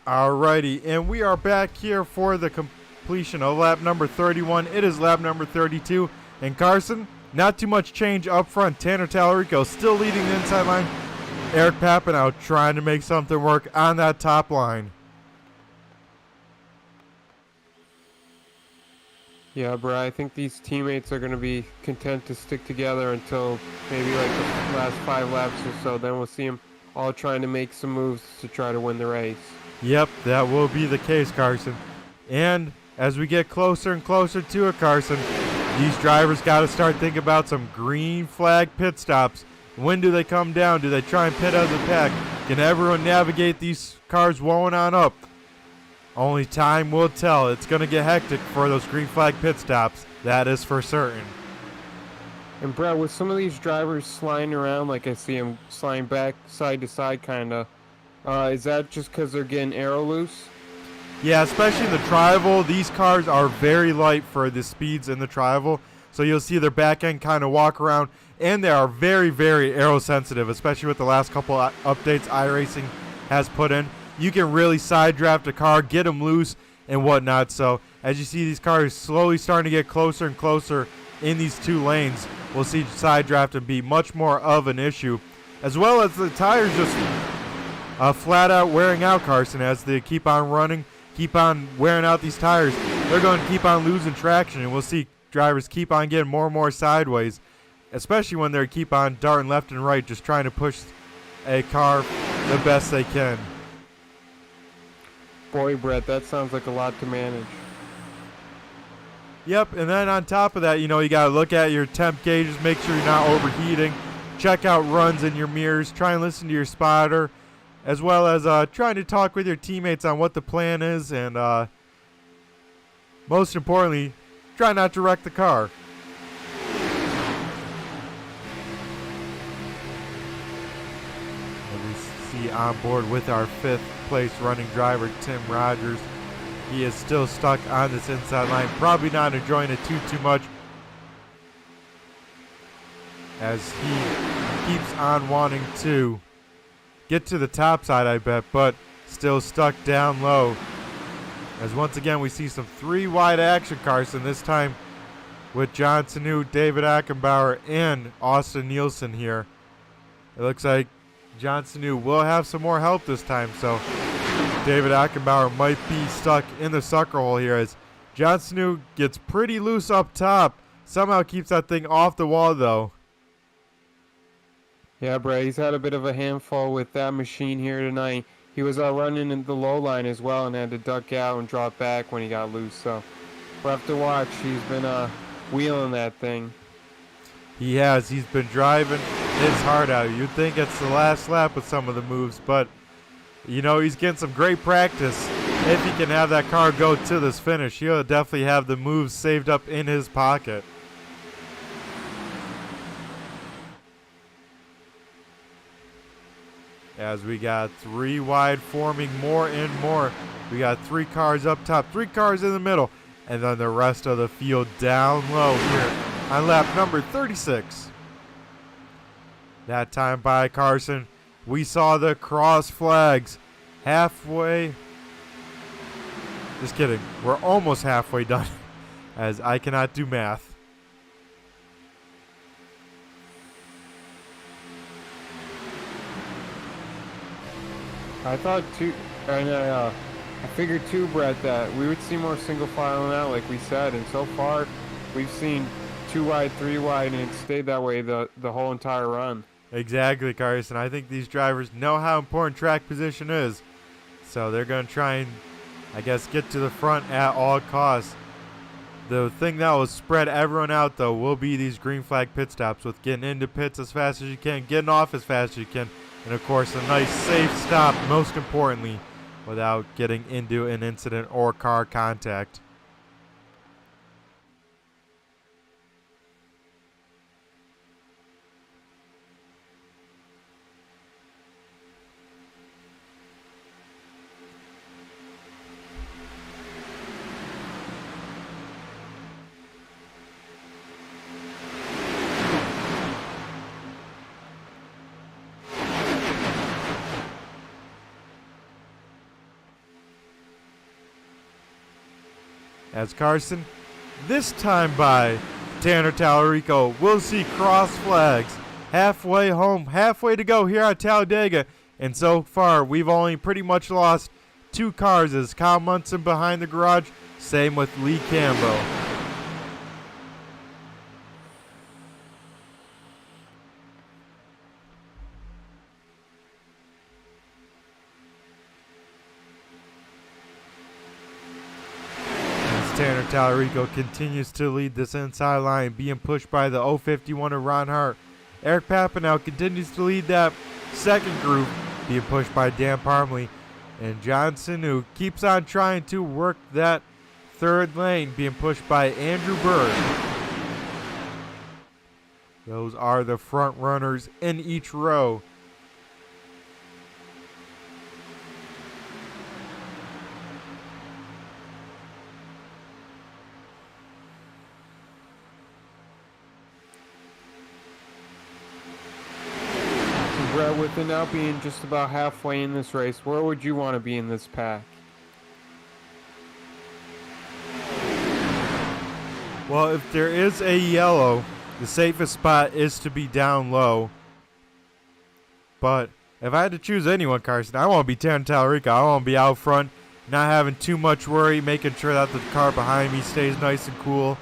Alrighty, and we are back here for the completion of lap number 31. It is lap number 32. And Carson, not too much change up front. Tanner Tallarico still leading the inside line. Eric Papanow trying to make something work on that top line. Yeah, bro, I think these teammates are going to be content to stick together until maybe like the last 5 laps or so. Then we'll see them all trying to make some moves to try to win the race. Yep, that will be the case, Carson. And as we get closer and closer to it, Carson, these drivers got to start thinking about some green flag pit stops. When do they come down? Do they try and pit as a pack? Can everyone navigate these cars rolling on up? Only time will tell. It's going to get hectic for those green flag pit stops. That is for certain. And Brett, with some of these drivers sliding around, like I see them sliding back side to side, kind of, is that just because they're getting aero loose? Yeah, especially in the Tri-Oval. These cars are very light for the speeds in the Tri-Oval. So you'll see their back end kind of walk around. And they are very, very aero sensitive, especially with the last couple updates iRacing has put in. You can really side draft a car, get them loose, and whatnot. So as you see these cars slowly starting to get closer and closer in these two lanes, we'll see side drafting be much more of an issue. As well as the tires just flat out wearing out, Carson, as they keep on running, keep on wearing out these tires. They're going to keep on losing traction, and we'll see drivers keep on getting more and more sideways, especially when they keep on darting left and right, just trying to push a car the best they can. Boy, Brett, that sounds like a lot to manage. Yep, and then on top of that, you got to look at your temp gauges, make sure you're not overheating, check out runs in your mirrors, try and listen to your spotter, as well as trying to talk with your teammates on what the plan is, and most importantly, try not to wreck the car. And we see on board with our 5th place running driver, Tim Rogers. He is still stuck on this inside line, probably not enjoying it too much, as he keeps on wanting to get to the top side, I bet, but still stuck down low. As once again we see some 3 wide action, Carson, this time with John Sanu, David Ackenbauer, and Austin Nielsen here. It looks like John Sanu will have some more help this time, so David Ackenbauer might be stuck in the sucker hole here, as John Sanu gets pretty loose up top. Somehow keeps that thing off the wall, though. Yeah, Brett, he's had a bit of a handful with that machine here tonight. He was running in the low line as well and had to duck out and drop back when he got loose. So we'll have to watch. He's been wheeling that thing. He has. He's been driving his heart out. You'd think it's the last lap with some of the moves, but he's getting some great practice. If he can have that car go to this finish, he'll definitely have the moves saved up in his pocket. As we got 3 wide forming more and more. We got 3 cars up top, 3 cars in the middle, and then the rest of the field down low here on lap number 36. That time by Carson, we saw the cross flags halfway. Just kidding. We're almost halfway done, as I cannot do math. I thought too, and I figured too, Brett, that we would see more single filing out, like we said, and so far we've seen 2 wide, 3 wide, and it stayed that way the whole entire run. Exactly, Carson. I think these drivers know how important track position is, so they're going to try and, I guess, get to the front at all costs. The thing that will spread everyone out, though, will be these green flag pit stops, with getting into pits as fast as you can, getting off as fast as you can, and of course a nice safe stop, most importantly, without getting into an incident or car contact. As Carson, this time by Tanner Tallarico, we'll see cross flags halfway home, halfway to go here at Talladega. And so far, we've only pretty much lost 2 cars, as Kyle Munson behind the garage, same with Lee Cambo. Tanner Tallarico continues to lead this inside line, being pushed by the 051 of Ron Hart. Eric Papanow continues to lead that second group, being pushed by Dan Parmley. And Johnson, who keeps on trying to work that third lane, being pushed by Andrew Bird. Those are the front runners in each row. Brett, with it now being just about halfway in this race, where would you want to be in this pack? Well, if there is a yellow, the safest spot is to be down low. But if I had to choose anyone, Carson, I want to be Talladega. I want to be out front, not having too much worry, making sure that the car behind me stays nice and cool,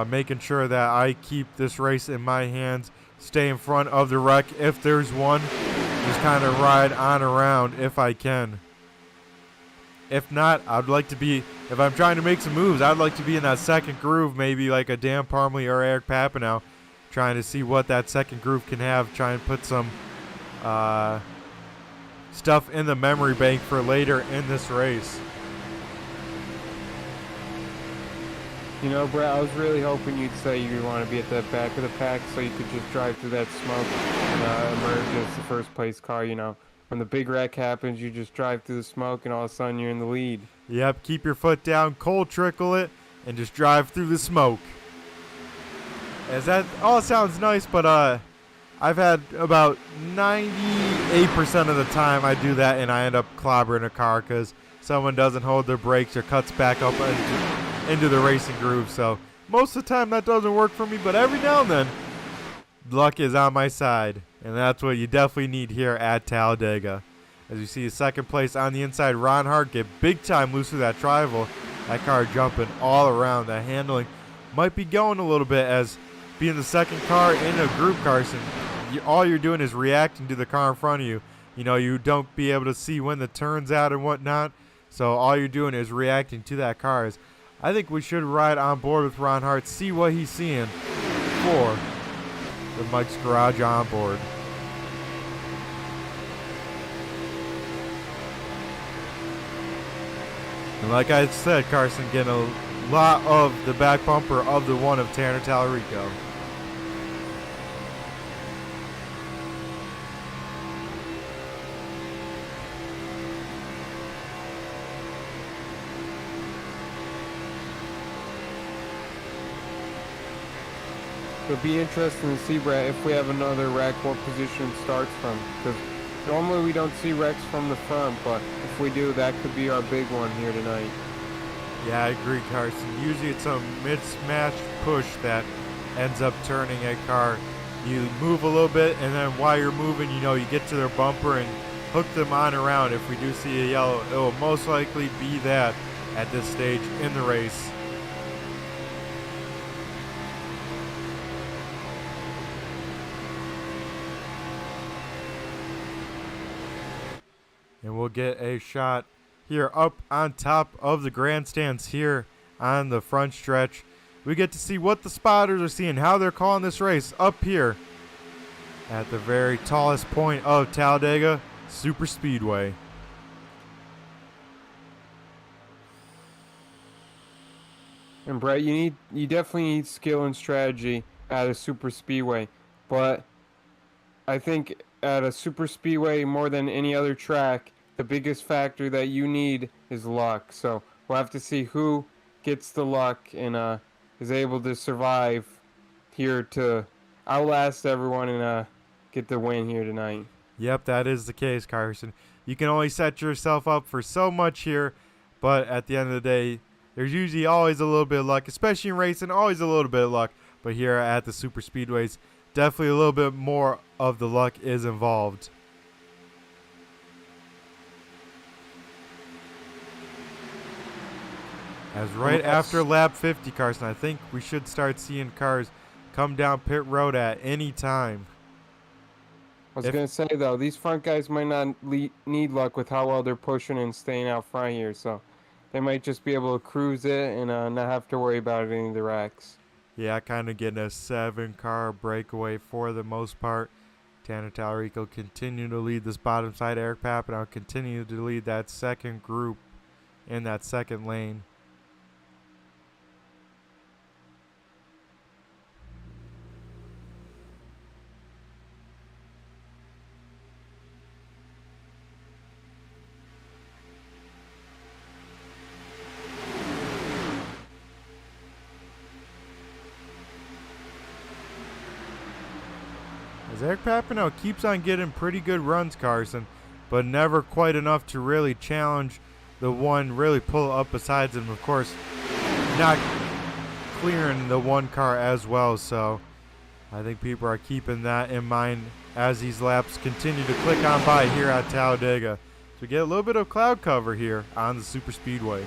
making sure that I keep this race in my hands, stay in front of the wreck if there's one, just kind of ride on around if I can. If not, I'd like to be, if I'm trying to make some moves, I'd like to be in that second groove, maybe like a Dan Parmley or Eric Papanow, trying to see what that second groove can have, try and put some stuff in the memory bank for later in this race. You know, Brett, I was really hoping you'd say you want to be at the back of the pack so you could just drive through that smoke and emerge as the first place car. You know, when the big wreck happens, you just drive through the smoke and all of a sudden you're in the lead. Yep, keep your foot down, cold trickle it, and just drive through the smoke. As that all sounds nice, but I've had about 98% of the time I do that and I end up clobbering a car because someone doesn't hold their brakes or cuts back up into the racing groove. So most of the time that doesn't work for me, but every now and then luck is on my side, and that's what you definitely need here at Talladega. As you see, second place on the inside, Ron Hart get big time loose through that trival. That car jumping all around. That handling might be going a little bit as being the second car in a group, Carson. All you're doing is reacting to the car in front of you. You know, you don't be able to see when the turn's out and whatnot. So all you're doing is reacting to that car. I think we should ride on board with Ron Hart, see what he's seeing for the Mike's Garage onboard. And like I said, Carson getting a lot of the back bumper of the one of Tanner Tallarico. It'll be interesting to see, Brett, if we have another wreck, what position it starts from. Because normally we don't see wrecks from the front, but if we do, that could be our big one here tonight. Yeah, I agree, Carson. Usually it's a mid-smash push that ends up turning a car. You move a little bit, and then while you're moving, you know, you get to their bumper and hook them on around. If we do see a yellow, it will most likely be that at this stage in the race. And we'll get a shot here up on top of the grandstands here on the front stretch. We get to see what the spotters are seeing, how they're calling this race up here at the very tallest point of Talladega Superspeedway. And Brett, you definitely need skill and strategy at a Superspeedway, but I think at a Superspeedway more than any other track, the biggest factor that you need is luck. So we'll have to see who gets the luck and is able to survive here to outlast everyone and get the win here tonight. Yep, that is the case, Carson. You can only set yourself up for so much here, but at the end of the day, there's usually always a little bit of luck, especially in racing, always a little bit of luck. But here at the Superspeedways, definitely a little bit more of the luck is involved. As right after lap 50, Carson, I think we should start seeing cars come down pit road at any time. I was going to say, though, these front guys might not need luck with how well they're pushing and staying out front here, so they might just be able to cruise it and not have to worry about any of the wrecks. Yeah, kind of getting a 7-car breakaway for the most part. Tanner Tallarico continue to lead this bottom side. Eric Papanow continue to lead that second group in that second lane. As Eric Papanow keeps on getting pretty good runs, Carson, but never quite enough to really challenge the one, really pull up besides him. Of course, not clearing the one car as well, so I think people are keeping that in mind as these laps continue to click on by here at Talladega. So we get a little bit of cloud cover here on the Superspeedway.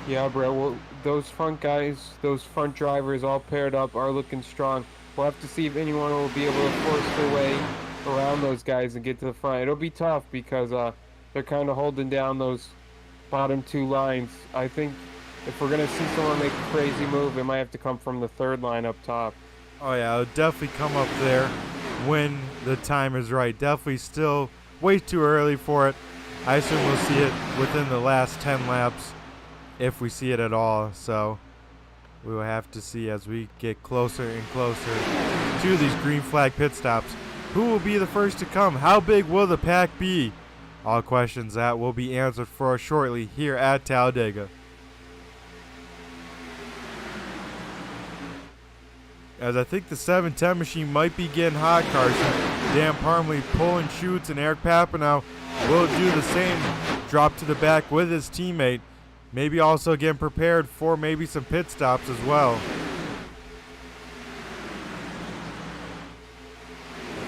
Yeah, Brett, well, those front guys, those front drivers all paired up are looking strong. We'll have to see if anyone will be able to force their way around those guys and get to the front. It'll be tough because they're kind of holding down those bottom two lines. I think if we're going to see someone make a crazy move, it might have to come from the third line up top. Oh, yeah, it'll definitely come up there when the time is right. Definitely still way too early for it. I assume we'll see it within the last 10 laps. If we see it at all, so we will have to see as we get closer and closer to these green flag pit stops. Who will be the first to come? How big will the pack be? All questions that will be answered for us shortly here at Talladega. As I think the 710 machine might be getting hot, Carson. Dan Parmley pulling shoots, and Eric Papanow will do the same. Drop to the back with his teammate. Maybe also getting prepared for maybe some pit stops as well.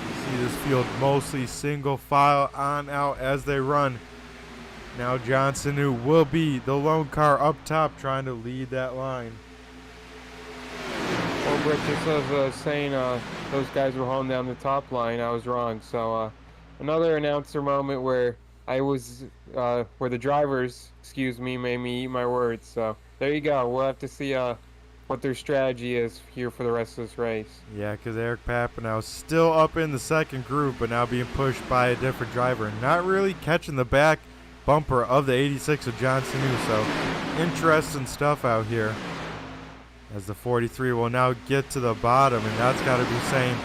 You see this field mostly single file on out as they run. Now Johnson, who will be the lone car up top, trying to lead that line. Well, Britt, just as saying those guys were holding down the top line, I was wrong. So another announcer moment where I was, where the drivers, made me eat my words. So there you go. We'll have to see what their strategy is here for the rest of this race. Yeah, because Eric Papanow still up in the second group, but now being pushed by a different driver. Not really catching the back bumper of the 86 of John Sanu. So interesting stuff out here. As the 43 will now get to the bottom, and that's got to be saying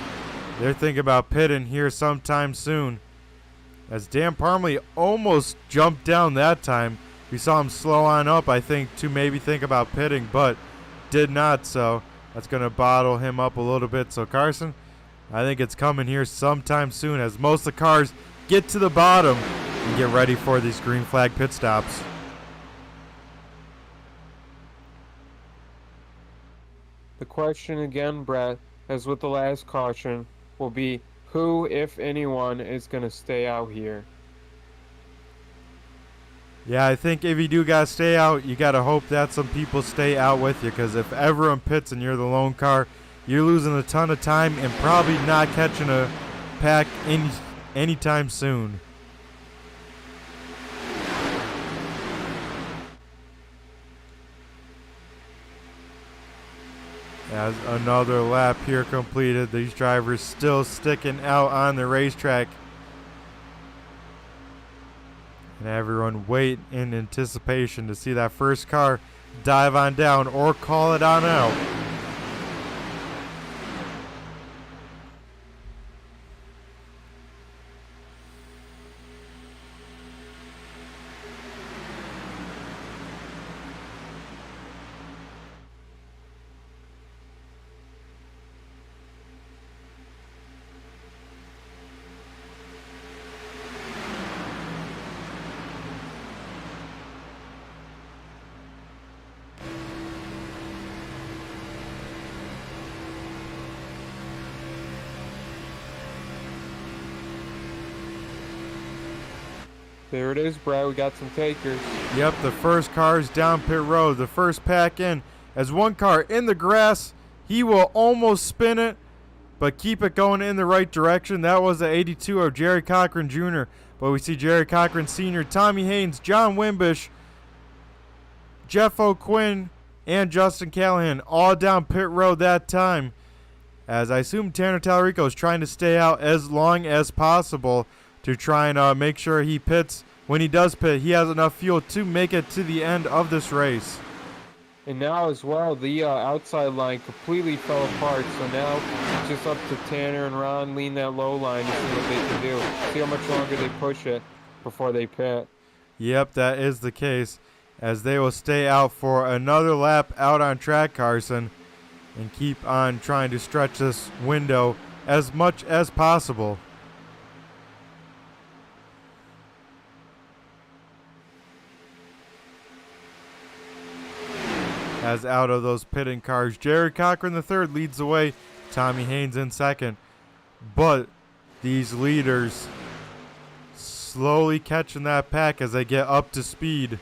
they're thinking about pitting here sometime soon. As Dan Parmley almost jumped down that time. We saw him slow on up, I think, to maybe think about pitting, but did not, so that's going to bottle him up a little bit. So, Carson, I think it's coming here sometime soon as most of the cars get to the bottom and get ready for these green flag pit stops. The question again, Brett, as with the last caution, will be who, if anyone, is going to stay out here? Yeah, I think if you do got to stay out, you got to hope that some people stay out with you, because if everyone pits and you're the lone car, you're losing a ton of time and probably not catching a pack anytime soon. As another lap here completed, these drivers still sticking out on the racetrack. And everyone wait in anticipation to see that first car dive on down or call it on out. There it is, Brad. We got some takers. Yep, the first car is down pit road. The first pack in. As one car in the grass, he will almost spin it, but keep it going in the right direction. That was the 82 of Jerry Cochran Jr. But we see Jerry Cochran Sr., Tommy Haynes, John Wimbish, Jeff O'Quinn, and Justin Callahan all down pit road that time. As I assume Tanner Tallarico is trying to stay out as long as possible to try and make sure he pits. When he does pit, he has enough fuel to make it to the end of this race. And now as well, the outside line completely fell apart. So now it's just up to Tanner and Ron lean that low line to see what they can do. See how much longer they push it before they pit. Yep, that is the case, as they will stay out for another lap out on track, Carson, and keep on trying to stretch this window as much as possible. As out of those pitting cars, Jared Cochran III leads the way, Tommy Haynes in second. But these leaders slowly catching that pack as they get up to speed.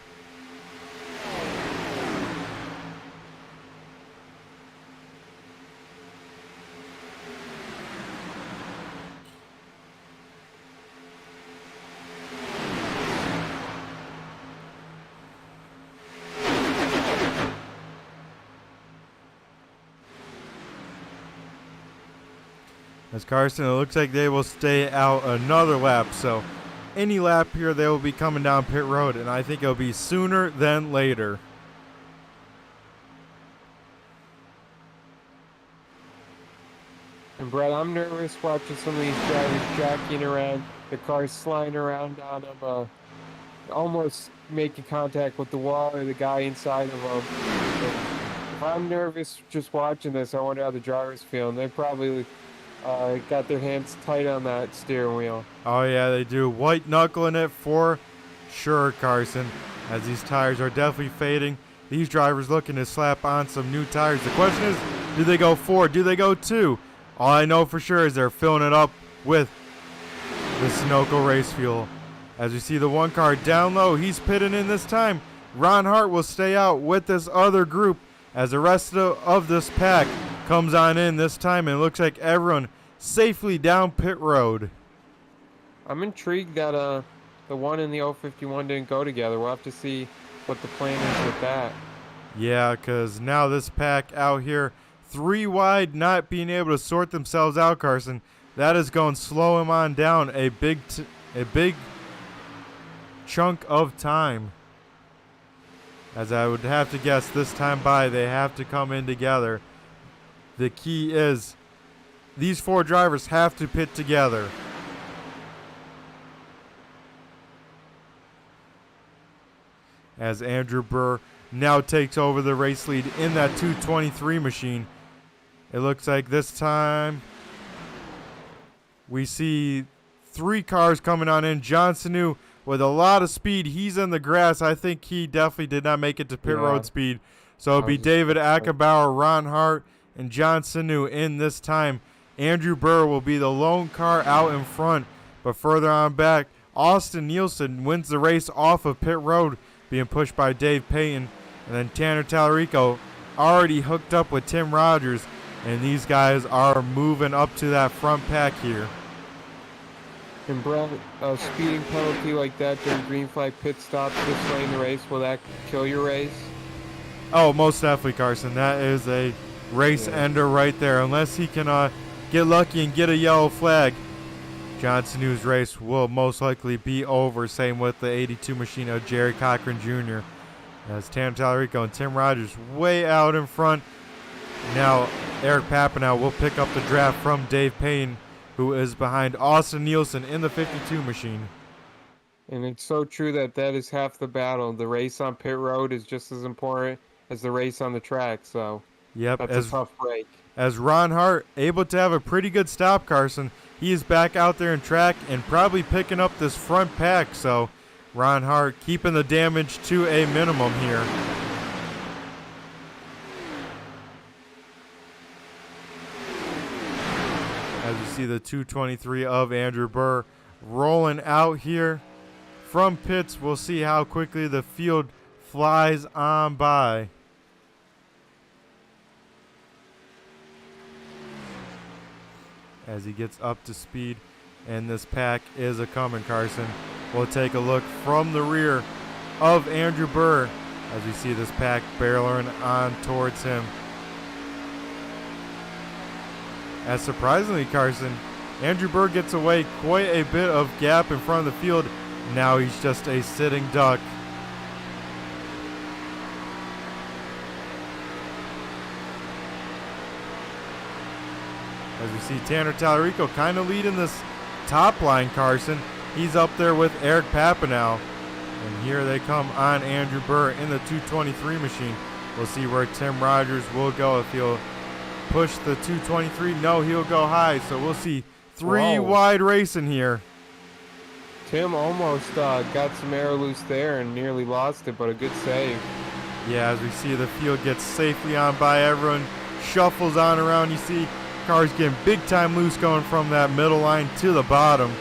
As Carson, it looks like they will stay out another lap. So any lap here, they will be coming down pit road, and I think it'll be sooner than later. And Brett, I'm nervous watching some of these drivers jockeying around, the cars sliding around on them, almost making contact with the wall or the guy inside of them. If I'm nervous just watching this, I wonder how the drivers feel. And they probably got their hands tight on that steering wheel. Oh yeah, they do. White knuckling it for sure, Carson, as these tires are definitely fading. These drivers looking to slap on some new tires. The question is, do they go 4? Do they go 2? All I know for sure is they're filling it up with the Sunoco race fuel. As we see the one car down low, he's pitting in this time. Ron Hart will stay out with this other group as the rest of this pack comes on in this time, and it looks like everyone safely down pit road. I'm intrigued that the one and the 051 didn't go together. We'll have to see what the plan is with that. Yeah, because now this pack out here, 3 wide, not being able to sort themselves out, Carson. That is going to slow him on down a big chunk of time. As I would have to guess, this time by, they have to come in together. The key is these 4 drivers have to pit together. As Andrew Burr now takes over the race lead in that 223 machine. It looks like this time we see 3 cars coming on in. John Sanu with a lot of speed. He's in the grass. I think he definitely did not make it to pit road speed. So it'll be David Ackenbauer, Ron Hart, and John Sanu in this time. Andrew Burr will be the lone car out in front. But further on back, Austin Nielsen wins the race off of pit road, being pushed by Dave Payton. And then Tanner Tallarico already hooked up with Tim Rogers. And these guys are moving up to that front pack here. And Brett, a speeding penalty like that during green flag pit stop this late in the race, will that kill your race? Oh, most definitely, Carson. That is a race ender right there. Unless he can get lucky and get a yellow flag, John Sanu's race will most likely be over. Same with the 82 machine of Jerry Cochran Jr. As Tanner Tallarico and Tim Rogers way out in front. Now Eric Papanow will pick up the draft from Dave Payne, who is behind Austin Nielsen in the 52 machine. And it's so true that is half the battle. The race on pit road is just as important as the race on the track. So yep, that's a tough break. As Ron Hart able to have a pretty good stop, Carson. He is back out there in track and probably picking up this front pack. So Ron Hart keeping the damage to a minimum here. As you see the 223 of Andrew Burr rolling out here from pits. We'll see how quickly the field flies on by. As he gets up to speed. and this pack is a coming, Carson. We'll take a look from the rear of Andrew Burr as we see this pack barreling on towards him. As surprisingly, Carson, Andrew Burr gets away quite a bit of gap in front of the field. Now he's just a sitting duck. As we see Tanner Tallarico kind of leading this top line, Carson. He's up there with Eric Papanow. And here they come on Andrew Burr in the 223 machine. We'll see where Tim Rogers will go. If he'll push the 223, no, he'll go high. So we'll see three wide racing here. Tim almost got some air loose there and nearly lost it, but a good save. Yeah, as we see the field gets safely on by, everyone shuffles on around. You see cars getting big time loose going from that middle line to the bottom.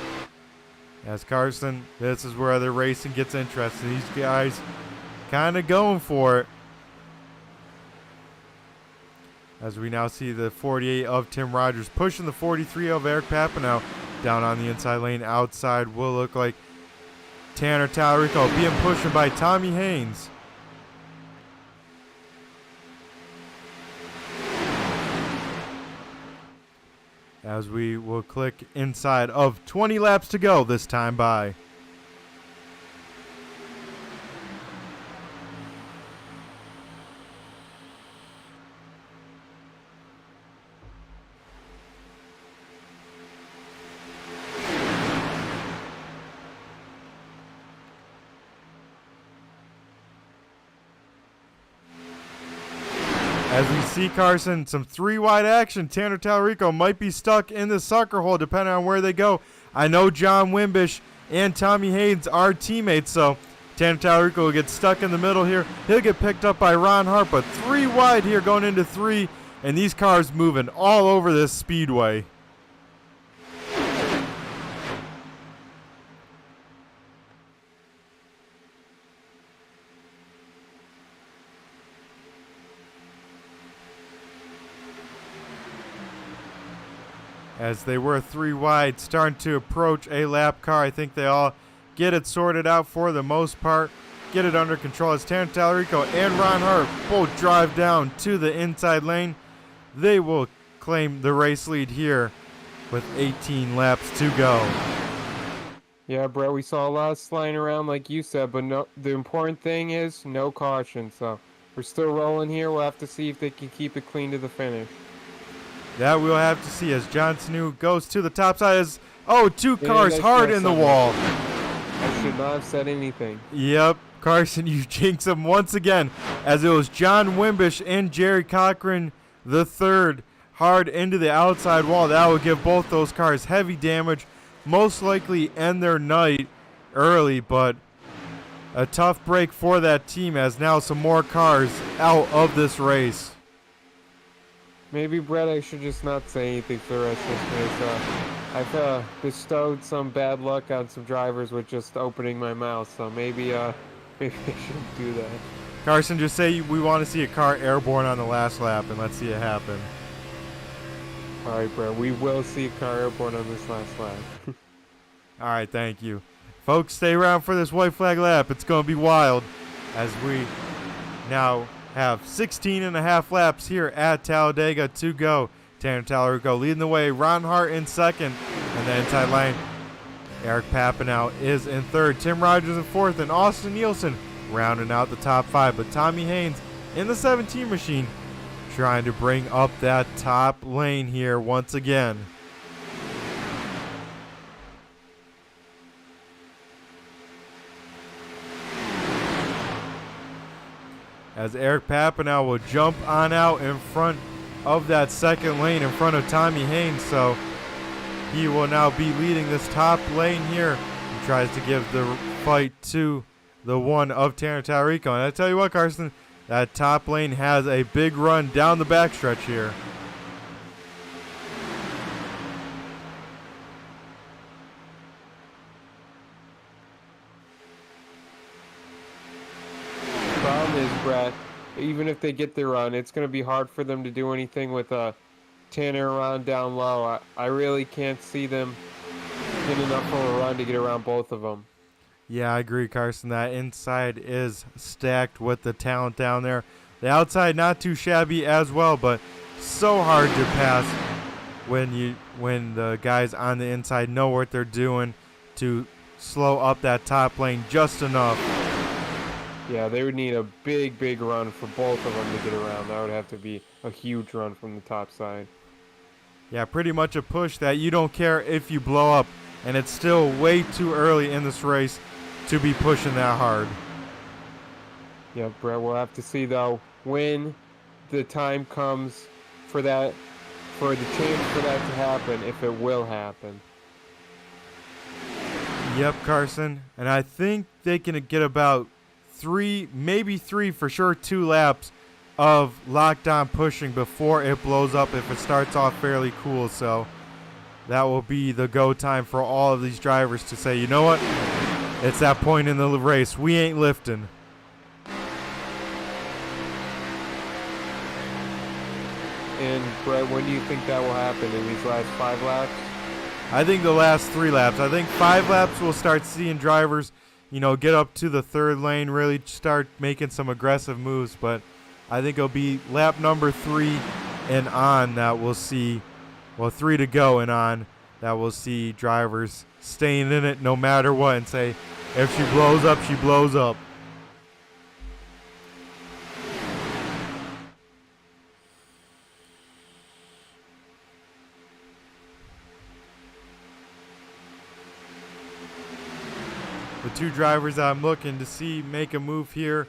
As Carson, this is where the racing gets interesting. These guys kind of going for it. As we now see the 48 of Tim Rogers pushing the 43 of Eric Papanow down on the inside lane. Outside will look like Tanner Tallarico being pushed by Tommy Haynes. As we will click inside of 20 laps to go this time by. As we see, Carson, some three-wide action. Tanner Tallarico might be stuck in the sucker hole depending on where they go. I know John Wimbish and Tommy Haynes are teammates, so Tanner Tallarico will get stuck in the middle here. He'll get picked up by Ron Hart, but three wide here going into three, and these cars moving all over this speedway. As they were three wide, starting to approach a lap car. I think they all get it sorted out for the most part, get it under control as Tanner Tallarico and Ron Hart both drive down to the inside lane. They will claim the race lead here with 18 laps to go. Yeah, Brett, we saw a lot of sliding around like you said, but no, the important thing is no caution. So we're still rolling here. We'll have to see if they can keep it clean to the finish. That we'll have to see as John Sanu goes to the top side. As two cars hard in the wall. I should not have said anything. Yep, Carson, you jinx him once again, as it was John Wimbish and Jerry Cochran the third hard into the outside wall. That will give both those cars heavy damage, most likely end their night early, but a tough break for that team as now some more cars out of this race. Maybe, Brett, I should just not say anything for the rest of this race. I've bestowed some bad luck on some drivers with just opening my mouth, so maybe I shouldn't do that. Carson, just say we want to see a car airborne on the last lap, and let's see it happen. All right, Brett, we will see a car airborne on this last lap. All right, thank you. Folks, stay around for this white flag lap. It's going to be wild as we now have 16 and a half laps here at Talladega to go. Tanner Tallarico leading the way, Ron Hart in second, and the inside lane, Eric Papanow is in third, Tim Rogers in fourth, and Austin Nielsen rounding out the top five. But Tommy Haynes in the 17 machine trying to bring up that top lane here once again. As Eric Papanow will jump on out in front of that second lane in front of Tommy Haynes. So he will now be leading this top lane here. He tries to give the fight to the one of Tanner Tallarico. And I tell you what, Carson, that top lane has a big run down the backstretch here. Problem is, Brett, even if they get their run, it's going to be hard for them to do anything with Tanner around down low. I really can't see them get enough of a run to get around both of them. Yeah, I agree, Carson. That inside is stacked with the talent down there. The outside not too shabby as well, but so hard to pass when the guys on the inside know what they're doing to slow up that top lane just enough. Yeah, they would need a big run for both of them to get around. That would have to be a huge run from the top side. Yeah, pretty much a push that you don't care if you blow up, and it's still way too early in this race to be pushing that hard. Yeah, Brett, we'll have to see, though, when the time comes for the chance for that to happen, if it will happen. Yep, Carson, and I think they can get about 3, maybe 3 for sure, 2 laps of lockdown pushing before it blows up if it starts off fairly cool. So that will be the go time for all of these drivers to say, you know what, it's that point in the race, we ain't lifting. And Brett, when do you think that will happen? In these last 5 laps? I think the last 3 laps. I think 5 laps we'll start seeing drivers, get up to the third lane, really start making some aggressive moves. But I think it'll be lap number 3 and on that we'll see, 3 to go and on, that we'll see drivers staying in it no matter what and say, if she blows up, she blows up. The 2 drivers I'm looking to see make a move here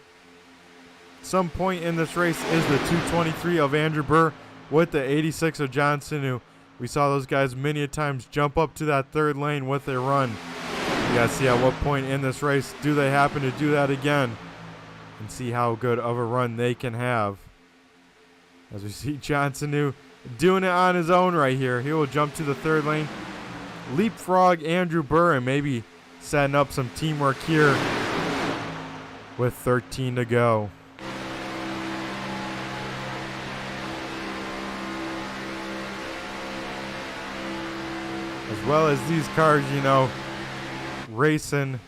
some point in this race is the 223 of Andrew Burr with the 86 of John Sinu. We saw those guys many a times jump up to that third lane with their run. You got to see at what point in this race do they happen to do that again and see how good of a run they can have. As we see John Sinu doing it on his own right here. He will jump to the third lane, leapfrog Andrew Burr, and maybe setting up some teamwork here with 13 to go. As well as these cars, racing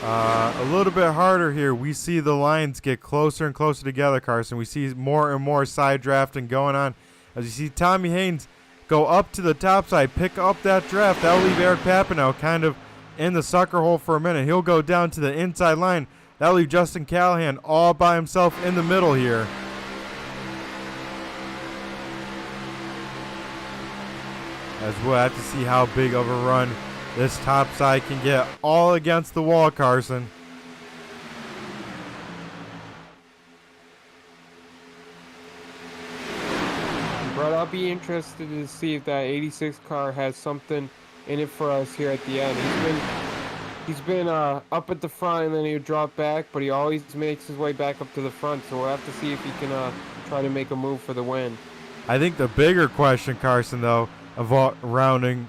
a little bit harder here. We see the lines get closer and closer together, Carson. We see more and more side drafting going on. As you see Tommy Haynes go up to the top side, pick up that draft. That'll leave Eric Papineau kind of in the sucker hole for a minute. He'll go down to the inside line. That'll leave Justin Callahan all by himself in the middle here. As we'll have to see how big of a run this top side can get, all against the wall, Carson. But I'll be interested to see if that 86 car has something in it for us here at the end. He's been up at the front and then he'll drop back, but he always makes his way back up to the front. So we'll have to see if he can try to make a move for the win. I think the bigger question, Carson, though, involving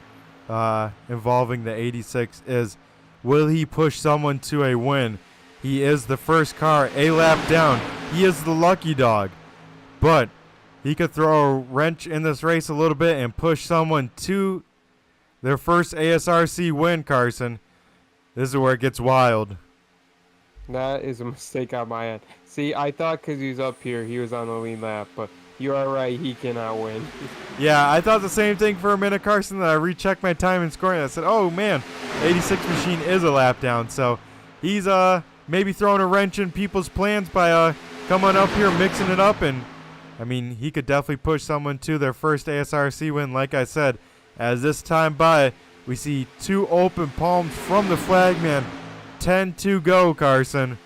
the 86 is, will he push someone to a win? He is the first car a lap down. He is the lucky dog. But he could throw a wrench in this race a little bit and push someone to their first ASRC win, Carson. This is where it gets wild. That is a mistake on my end. See, I thought because he was up here, he was on the lead lap, but you are right, he cannot win. Yeah, I thought the same thing for a minute, Carson. That I rechecked my time and scoring. I said, oh, man, 86 machine is a lap down. So he's maybe throwing a wrench in people's plans by coming up here, mixing it up. And, he could definitely push someone to their first ASRC win, like I said. As this time by, we see 2 open palms from the flagman. 10 to go, Carson.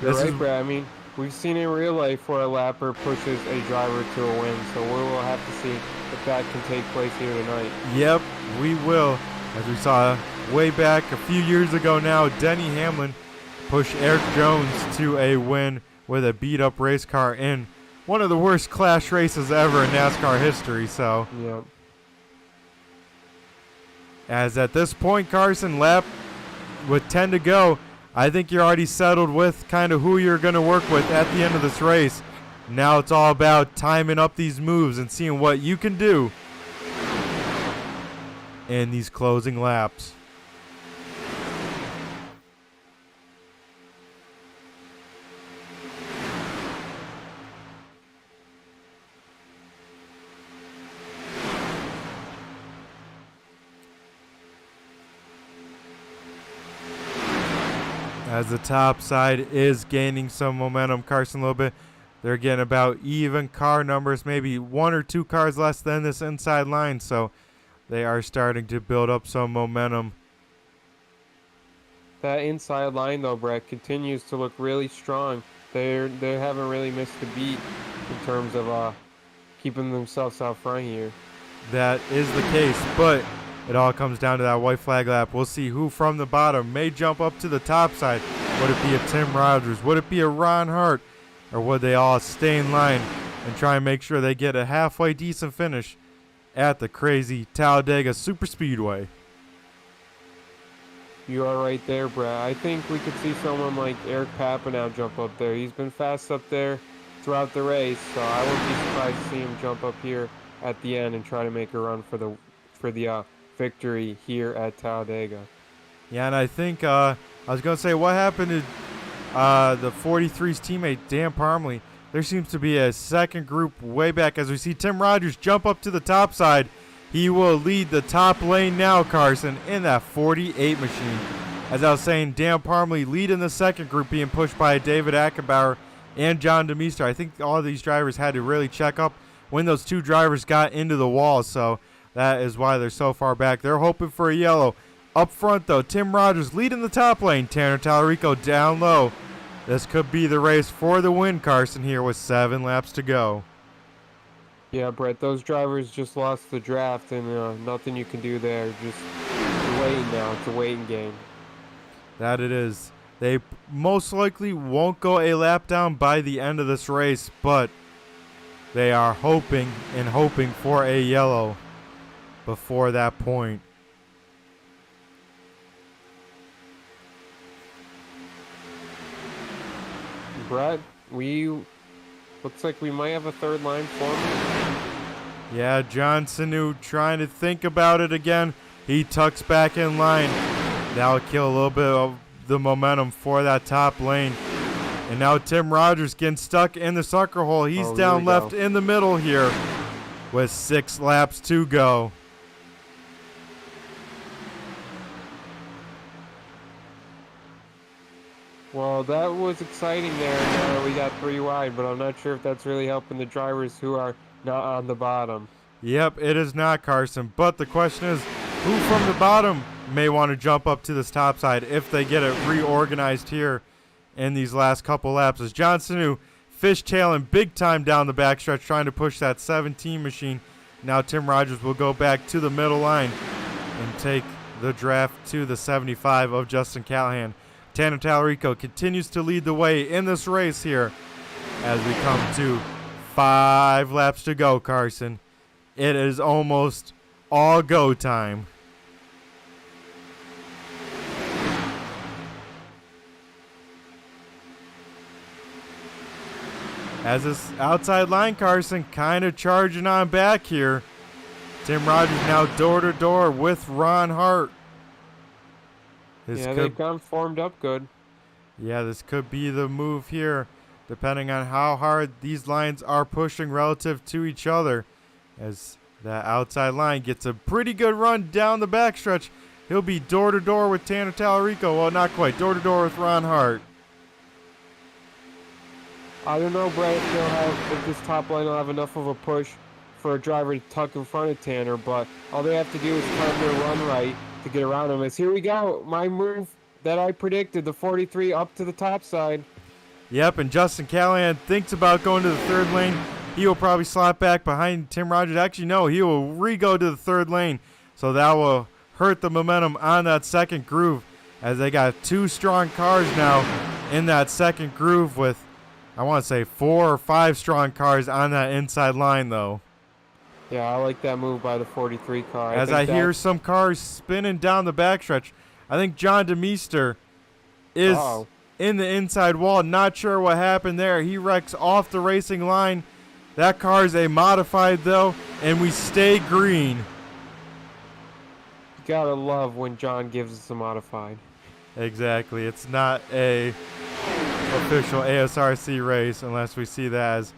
You're right, Brad. We've seen in real life where a lapper pushes a driver to a win, so we will have to see if that can take place here tonight. Yep, we will. As we saw way back a few years ago now, Denny Hamlin pushed Eric Jones to a win with a beat-up race car in one of the worst clash races ever in NASCAR history. So, yep. As at this point, Carson, lap with 10 to go, I think you're already settled with kind of who you're going to work with at the end of this race. Now it's all about timing up these moves and seeing what you can do. in these closing laps. As the top side is gaining some momentum, Carson, a little bit. They're getting about even car numbers, maybe 1 or 2 cars less than this inside line, so they are starting to build up some momentum. That inside line, though, Brett, continues to look really strong. They haven't really missed a beat in terms of keeping themselves out front here. That is the case, but it all comes down to that white flag lap. We'll see who from the bottom may jump up to the top side. Would it be a Tim Rogers? Would it be a Ron Hart? Or would they all stay in line and try and make sure they get a halfway decent finish at the crazy Talladega Superspeedway? You are right there, Brett. I think we could see someone like Eric Papanow jump up there. He's been fast up there throughout the race, so I wouldn't be surprised to see him jump up here at the end and try to make a run for the victory here at Talladega. Yeah, and I think I was going to say, what happened to the 43's teammate, Dan Parmley? There seems to be a second group way back as we see Tim Rogers jump up to the top side. He will lead the top lane now, Carson, in that 48 machine. As I was saying, Dan Parmley leading the second group, being pushed by David Ackenbauer and John DeMeester. I think all of these drivers had to really check up when those two drivers got into the wall, so that is why they're so far back. They're hoping for a yellow. Up front, though, Tim Rogers leading the top lane. Tanner Tallarico down low. This could be the race for the win, Carson, here with 7 laps to go. Yeah, Brett, those drivers just lost the draft, and nothing you can do there. Just waiting now. It's a waiting game. That it is. They most likely won't go a lap down by the end of this race, but they are hoping for a yellow before that point. Brett, looks like we might have a third line forming. Yeah, John Sanu trying to think about it again. He tucks back in line. That'll kill a little bit of the momentum for that top lane. And now Tim Rogers getting stuck in the sucker hole. He's down left in the middle here with 6 laps to go. Well, that was exciting there. We got 3 wide, but I'm not sure if that's really helping the drivers who are not on the bottom. Yep, it is not, Carson. But the question is, who from the bottom may want to jump up to this top side if they get it reorganized here in these last couple laps? As John Sanu fishtailing big time down the backstretch, trying to push that 17 machine. Now Tim Rogers will go back to the middle line and take the draft to the 75 of Justin Callahan. Tanner Tallarico continues to lead the way in this race here as we come to 5 laps to go, Carson. It is almost all go time. As this outside line, Carson kind of charging on back here. Tim Rogers now door to door with Ron Hart. They've gone formed up good. Yeah, this could be the move here, depending on how hard these lines are pushing relative to each other. As that outside line gets a pretty good run down the backstretch, he'll be door to door with Tanner Tallarico. Well, not quite. Door to door with Ron Hart. I don't know, Brett, if this top line will have enough of a push for a driver to tuck in front of Tanner, but all they have to do is time their run right to get around him. As here we go, my move that I predicted, the 43 up to the top side. Yep, and Justin Callahan thinks about going to the third lane. He will probably slot back behind Tim Rogers. Actually, no, he will re-go to the third lane, so that will hurt the momentum on that second groove, as they got 2 strong cars now in that second groove with, I want to say, 4 or 5 strong cars on that inside line, though. Yeah, I like that move by the 43 car. As I hear some cars spinning down the backstretch, I think John DeMeester is in the inside wall. Not sure what happened there. He wrecks off the racing line. That car is a modified, though, and we stay green. gotta love when John gives us a modified. Exactly. It's not a official ASRC race unless we see that, as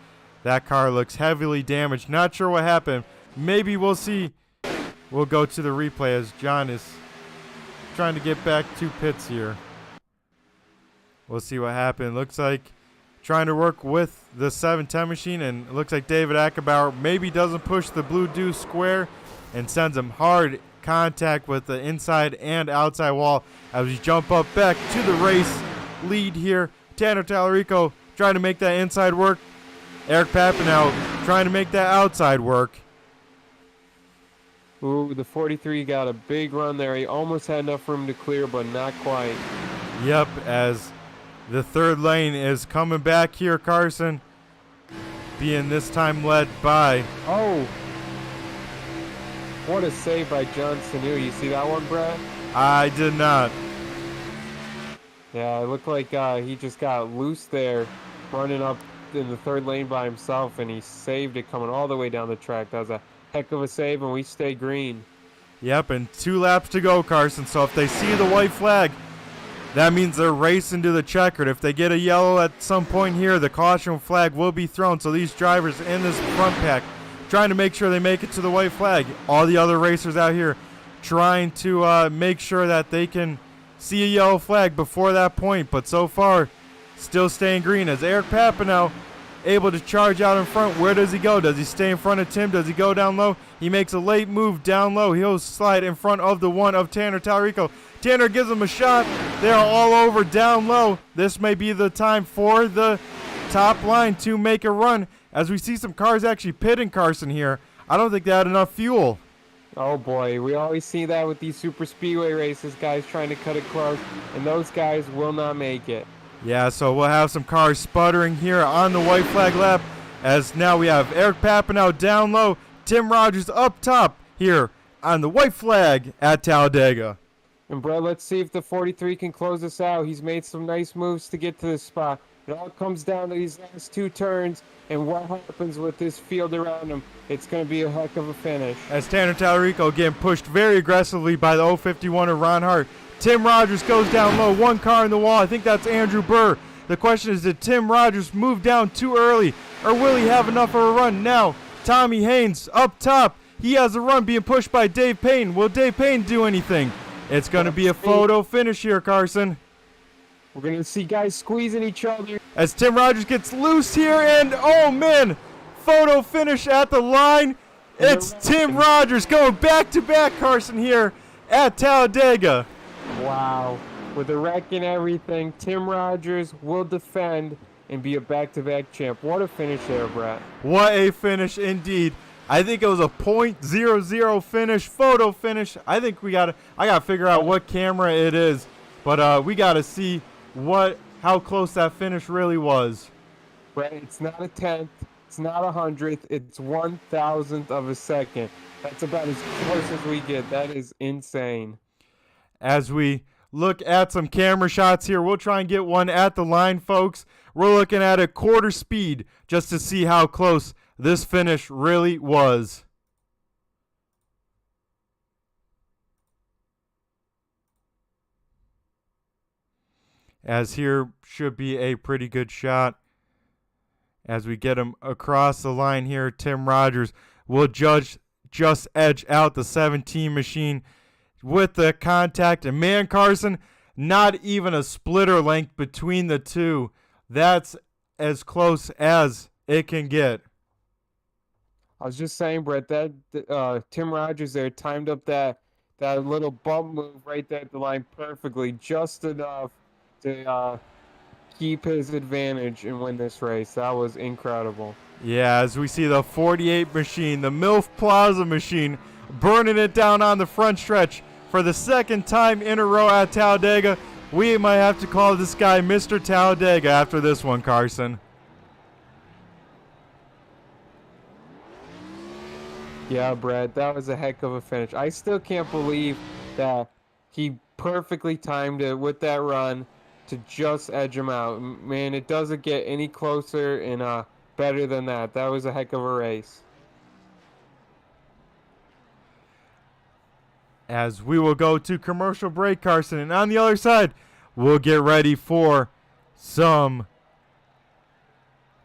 that car looks heavily damaged. Not sure what happened. Maybe we'll see. We'll go to the replay as John is trying to get back to pits here. We'll see what happened. Looks like trying to work with the 710 machine, and it looks like David Ackerbauer maybe doesn't push the blue deuce square and sends him hard contact with the inside and outside wall as we jump up back to the race lead here. Tanner Tallarico trying to make that inside work. Eric Papinow trying to make that outside work. Ooh, the 43 got a big run there. He almost had enough room to clear, but not quite. Yep, as the third lane is coming back here, Carson, being this time led by... Oh! What a save by John Sanu. You see that one, Brad? I did not. Yeah, it looked like he just got loose there, running up in the third lane by himself, and he saved it coming all the way down the track. That was a heck of a save, and we stay green. Yep, and 2 laps to go, Carson. So if they see the white flag, that means they're racing to the checkered. If they get a yellow at some point here, the caution flag will be thrown. So these drivers in this front pack trying to make sure they make it to the white flag. All the other racers out here trying to make sure that they can see a yellow flag before that point. But so far, still staying green as Eric Papinow able to charge out in front. Where does he go? Does he stay in front of Tim? Does he go down low? He makes a late move down low. He'll slide in front of the one of Tanner Tallarico. Tanner gives him a shot. They're all over down low. This may be the time for the top line to make a run, as we see some cars actually pitting, Carson, here. I don't think they had enough fuel. Oh boy, we always see that with these super speedway races, guys trying to cut it close, and those guys will not make it. Yeah, so we'll have some cars sputtering here on the white flag lap, as now we have Eric Papinow down low, Tim Rogers up top here on the white flag at Talladega. And Brett, let's see if the 43 can close us out. He's made some nice moves to get to this spot. It all comes down to these last 2 turns and what happens with this field around him. It's going to be a heck of a finish. As Tanner Tallarico getting pushed very aggressively by the 051 of Ron Hart. Tim Rogers goes down low, 1 car in the wall. I think that's Andrew Burr. The question is, did Tim Rogers move down too early, or will he have enough of a run now? Tommy Haynes up top. He has a run being pushed by Dave Payne. Will Dave Payne do anything? It's going to be a photo finish here, Carson. We're going to see guys squeezing each other. As Tim Rogers gets loose here, and oh man, photo finish at the line. It's Tim Rogers going back-to-back, Carson, here at Talladega. Wow. With the wreck and everything, Tim Rogers will defend and be a back-to-back champ. What a finish there, Brett. What a finish indeed. I think it was a .00 finish, photo finish. I think I gotta figure out what camera it is, but we gotta see how close that finish really was. Brett, it's not a tenth, it's not 100th, it's 1,000th of a second. That's about as close as we get. That is insane. As we look at some camera shots here, we'll try and get one at the line, folks. We're looking at a quarter speed just to see how close this finish really was. As here should be a pretty good shot. As we get him across the line here, Tim Rogers will just edge out the 17 machine with the contact. And man, Carson, not even a splitter length between the two. That's as close as it can get. I was just saying, Brett, that Tim Rogers there timed up that little bump move right there at the line perfectly, just enough to keep his advantage and win this race. That was incredible. Yeah, as we see the 48 machine, the MILF Plaza machine, burning it down on the front stretch for the 2nd time in a row at Talladega. We might have to call this guy Mr. Talladega after this one, Carson. Yeah, Brett, that was a heck of a finish. I still can't believe that he perfectly timed it with that run to just edge him out. Man, it doesn't get any closer and better than that. That was a heck of a race. as we will go to commercial break, Carson. And on the other side, we'll get ready for some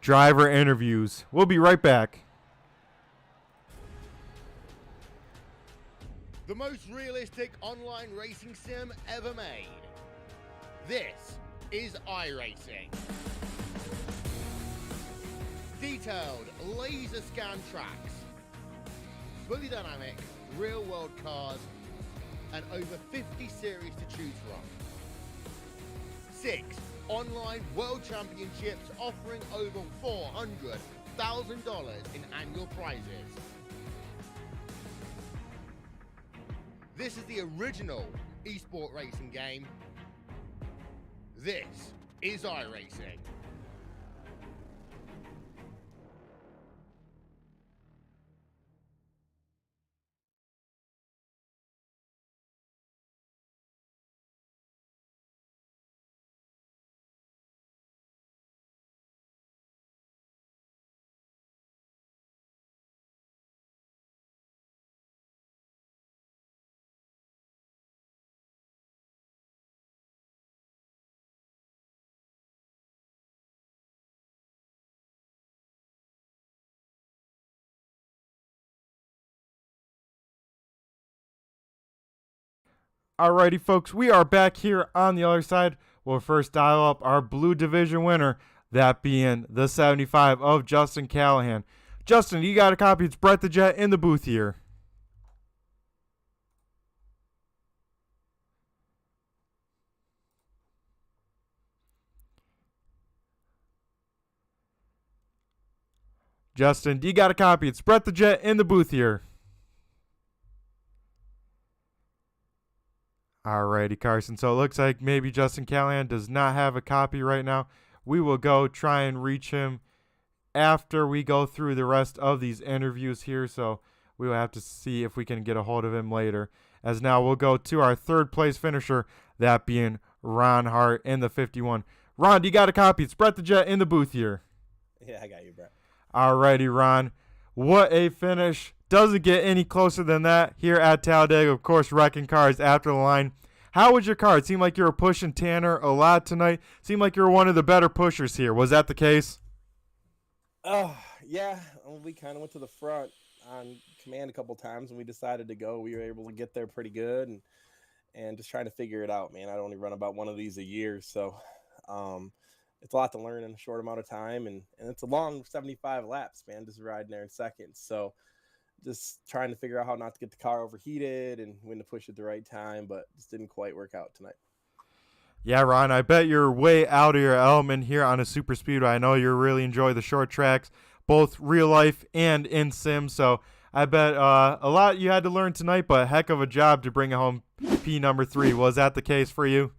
driver interviews. We'll be right back. The most realistic online racing sim ever made. This is iRacing. Detailed laser scan tracks, fully dynamic real world cars, and over 50 series to choose from. 6 online world championships offering over $400,000 in annual prizes. This is the original esport racing game. This is iRacing. Alrighty, folks, we are back here on the other side. We'll first dial up our Blue Division winner, that being the 75 of Justin Callahan. Justin, you got a copy. It's Brett the Jet in the booth here. Justin, you got a copy. It's Brett the Jet in the booth here. Alrighty, Carson. So it looks like maybe Justin Callahan does not have a copy right now. We will go try and reach him after we go through the rest of these interviews here. So we will have to see if we can get a hold of him later. As now we'll go to our third place finisher, that being Ron Hart in the 51. Ron, you got a copy. It's Brett the Jet in the booth here. Yeah, I got you, Brett. Alrighty, Ron. What a finish. Doesn't get any closer than that here at Talladega. Of course, wrecking cars after the line. How was your car? It seemed like you were pushing Tanner a lot tonight. Seemed like you were one of the better pushers here. Was that the case? Yeah. We kind of went to the front on command a couple times when we decided to go. We were able to get there pretty good and just trying to figure it out, man. I only run about one of these a year, so it's a lot to learn in a short amount of time, and it's a long 75 laps, man, just riding there in seconds. So just trying to figure out how not to get the car overheated and when to push at the right time, but just didn't quite work out tonight. Yeah, Ron, I bet you're way out of your element here on a Superspeedway. I know you really enjoy the short tracks, both real life and in sim, so I bet a lot you had to learn tonight, but a heck of a job to bring home P number 3. Was that the case for you?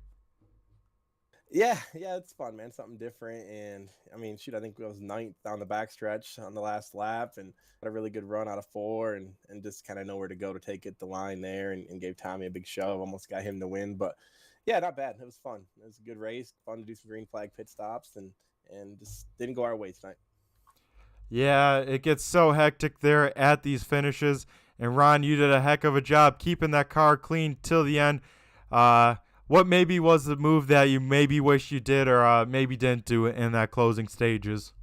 Yeah, it's fun, man. Something different. And I mean, shoot, I think I was 9th on the backstretch on the last lap and had a really good run out of 4 and just kind of know where to go to take it the line there and gave Tommy a big shove. Almost got him to win. But yeah, not bad. It was fun. It was a good race. Fun to do some green flag pit stops and just didn't go our way tonight. Yeah, it gets so hectic there at these finishes. And Ron, you did a heck of a job keeping that car clean till the end. What maybe was the move that you maybe wish you did or maybe didn't do it in that closing stages?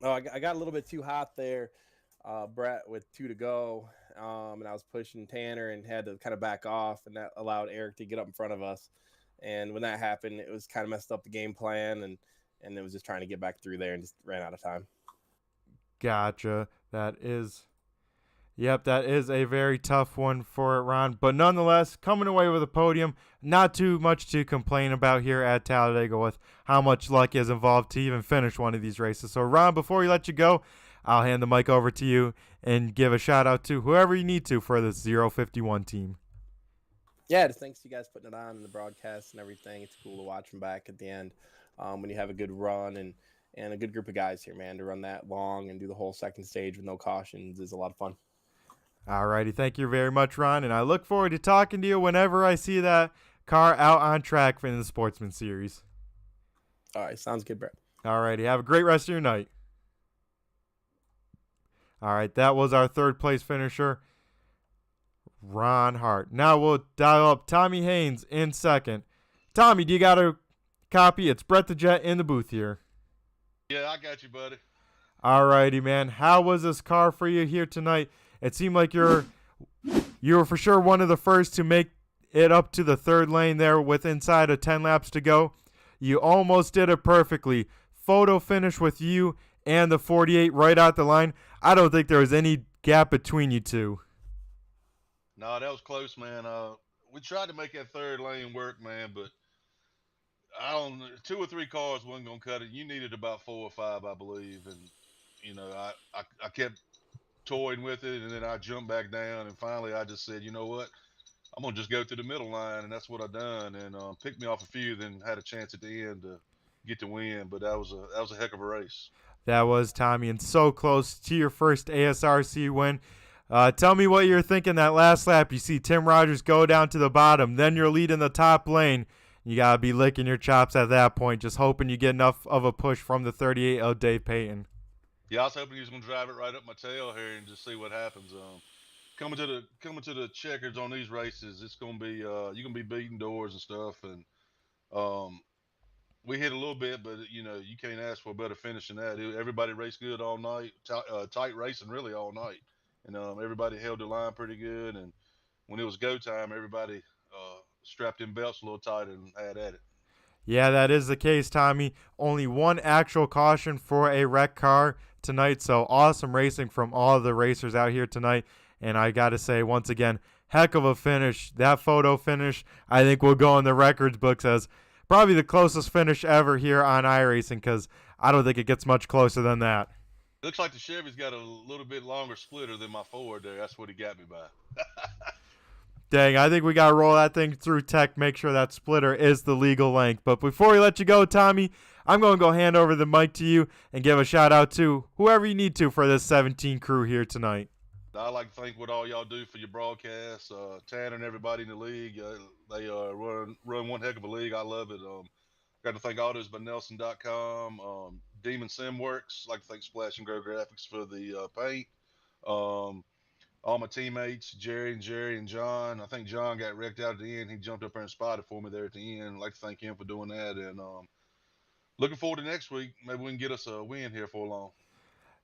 Oh, I got a little bit too hot there, Brett, with 2 to go. And I was pushing Tanner and had to kind of back off, and that allowed Eric to get up in front of us. And when that happened, it was kind of messed up the game plan, and it was just trying to get back through there and just ran out of time. Gotcha. That is a very tough one for Ron. But nonetheless, coming away with a podium, not too much to complain about here at Talladega with how much luck is involved to even finish one of these races. So, Ron, before we let you go, I'll hand the mic over to you and give a shout-out to whoever you need to for this 051 team. Yeah, just thanks to you guys putting it on in the broadcast and everything. It's cool to watch them back at the end when you have a good run and a good group of guys here, man. To run that long and do the whole second stage with no cautions is a lot of fun. Alrighty, thank you very much, Ron, and I look forward to talking to you whenever I see that car out on track in the Sportsman Series. All right, sounds good, Brett. All righty. Have a great rest of your night. All right, that was our third place finisher, Ron Hart. Now we'll dial up Tommy Haynes in second. Tommy, do you got a copy? It's Brett the Jet in the booth here. Yeah, I got you, buddy. All righty, man. How was this car for you here tonight? It seemed like you were for sure one of the first to make it up to the third lane there with inside of 10 laps to go. You almost did it perfectly. Photo finish with you and the 48 right out the line. I don't think there was any gap between you two. No, that was close, man. We tried to make that third lane work, man, but I don't. 2 or 3 cars wasn't gonna cut it. You needed about 4 or 5, I believe, and I kept toying with it, and then I jumped back down, and finally I just said, you know what, I'm gonna just go to the middle line, and that's what I done, and picked me off a few, then had a chance at the end to get the win. But that was a heck of a race. That was Tommy, and so close to your first ASRC win. Tell me what you're thinking that last lap. You see Tim Rogers go down to the bottom, then you're leading the top lane. You got to be licking your chops at that point, just hoping you get enough of a push from the 38 of Dave Payton. Yeah, I was hoping he was going to drive it right up my tail here and just see what happens. Coming to the checkers on these races, it's going to be you're going to be beating doors and stuff, and we hit a little bit, but you can't ask for a better finish than that. Everybody raced good all night, tight racing really all night, and everybody held the line pretty good. And when it was go time, everybody strapped in belts a little tighter and had at it. Yeah, that is the case, Tommy. Only one actual caution for a wrecked car tonight, so awesome racing from all of the racers out here tonight. And I got to say, once again, heck of a finish. That photo finish, I think, will go in the records books as probably the closest finish ever here on iRacing, because I don't think it gets much closer than that. Looks like the Chevy's got a little bit longer splitter than my Ford there. That's what he got me by. Dang, I think we got to roll that thing through tech, make sure that splitter is the legal length. But before we let you go, Tommy, I'm going to go hand over the mic to you and give a shout-out to whoever you need to for this 17 crew here tonight. I'd like to thank what all y'all do for your broadcast. Tanner and everybody in the league, they run one heck of a league. I love it. Got to thank AutosByNelson.com, Demon SimWorks. Like to thank Splash and Grow Graphics for the paint. All my teammates, Jerry and John. I think John got wrecked out at the end. He jumped up there and spotted for me there at the end. I'd like to thank him for doing that. And looking forward to next week. Maybe we can get us a win here for long.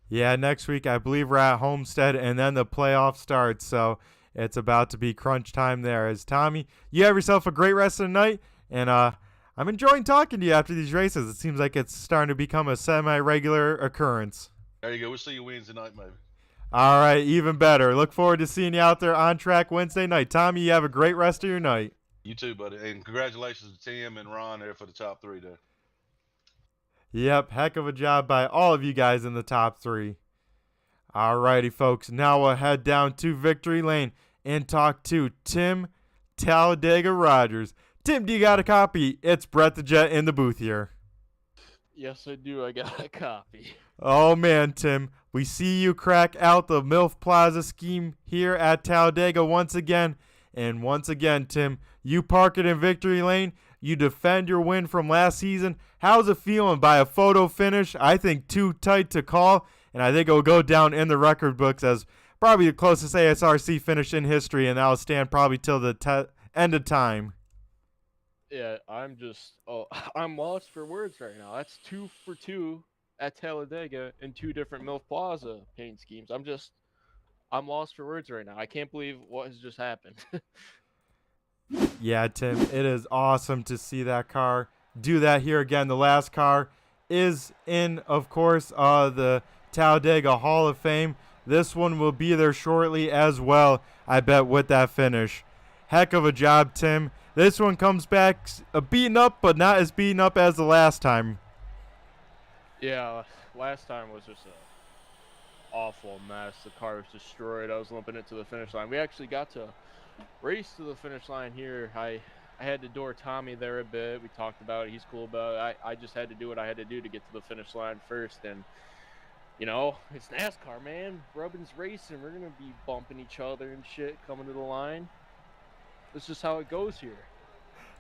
Yeah, next week I believe we're at Homestead, and then the playoff starts. So it's about to be crunch time there. As Tommy, you have yourself a great rest of the night, and I'm enjoying talking to you after these races. It seems like it's starting to become a semi-regular occurrence. There you go. We'll see you Wednesday night, maybe. All right, even better. Look forward to seeing you out there on track Wednesday night. Tommy, you have a great rest of your night. You too, buddy. And congratulations to Tim and Ron there for the top 3 there. Yep, heck of a job by all of you guys in the top 3. All righty, folks. Now we'll head down to Victory Lane and talk to Tim Talladega Rogers. Tim, do you got a copy? It's Brett the Jet in the booth here. Yes, I do. I got a copy. Oh, man, Tim. We see you crack out the MILF Plaza scheme here at Talladega once again. And once again, Tim, you park it in Victory Lane. You defend your win from last season. How's it feeling by a photo finish? I think too tight to call, and I think it will go down in the record books as probably the closest ASRC finish in history, and that will stand probably till the end of time. Yeah, I'm lost for words right now. That's 2 for 2 at Talladega in 2 different MILF Plaza paint schemes. I'm lost for words right now. I can't believe what has just happened. Yeah, Tim, it is awesome to see that car do that here again. The last car is in, of course, the Talladega Hall of Fame. This one will be there shortly as well, I bet, with that finish. Heck of a job, Tim. This one comes back beaten up, but not as beaten up as the last time. Yeah, last time was just an awful mess. The car was destroyed. I was limping it to the finish line. We actually got to race to the finish line here. I had to door Tommy there a bit. We talked about it. He's cool about it. I just had to do what I had to do to get to the finish line first. And, it's NASCAR, man. Rubbin's racing. We're going to be bumping each other and shit coming to the line. That's just how it goes here.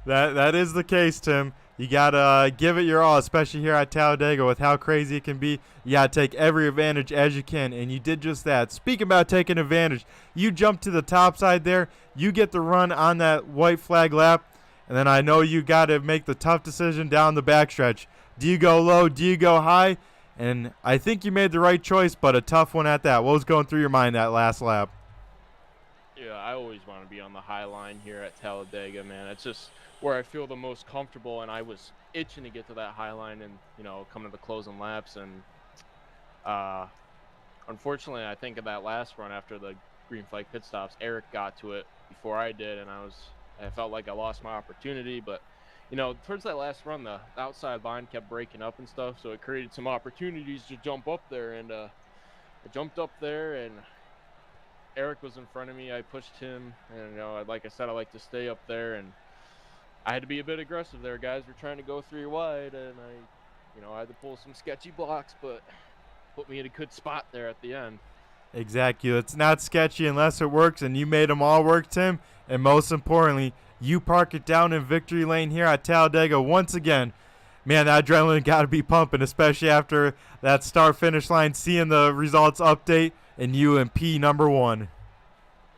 That is the case, Tim. You gotta give it your all, especially here at Talladega with how crazy it can be. You gotta take every advantage as you can, and you did just that. Speaking about taking advantage, you jump to the top side there. You get the run on that white flag lap, and then I know you gotta make the tough decision down the backstretch. Do you go low? Do you go high? And I think you made the right choice, but a tough one at that. What was going through your mind that last lap? Yeah, I always want to be on the high line here at Talladega, man. It's just where I feel the most comfortable, and I was itching to get to that high line and, come to the closing laps. And unfortunately, I think of that last run after the green flag pit stops, Eric got to it before I did, and I felt like I lost my opportunity. But, towards that last run, the outside line kept breaking up and stuff, so it created some opportunities to jump up there. And I jumped up there, and Eric was in front of me. I pushed him, and like I said, I like to stay up there, and I had to be a bit aggressive there. Guys were trying to go 3 wide, and I had to pull some sketchy blocks, but put me in a good spot there at the end. Exactly. It's not sketchy unless it works, and you made them all work, Tim. And most importantly, you park it down in victory lane here at Talladega once again. Man, that adrenaline got to be pumping, especially after that start-finish line, seeing the results update, and you in P number 1.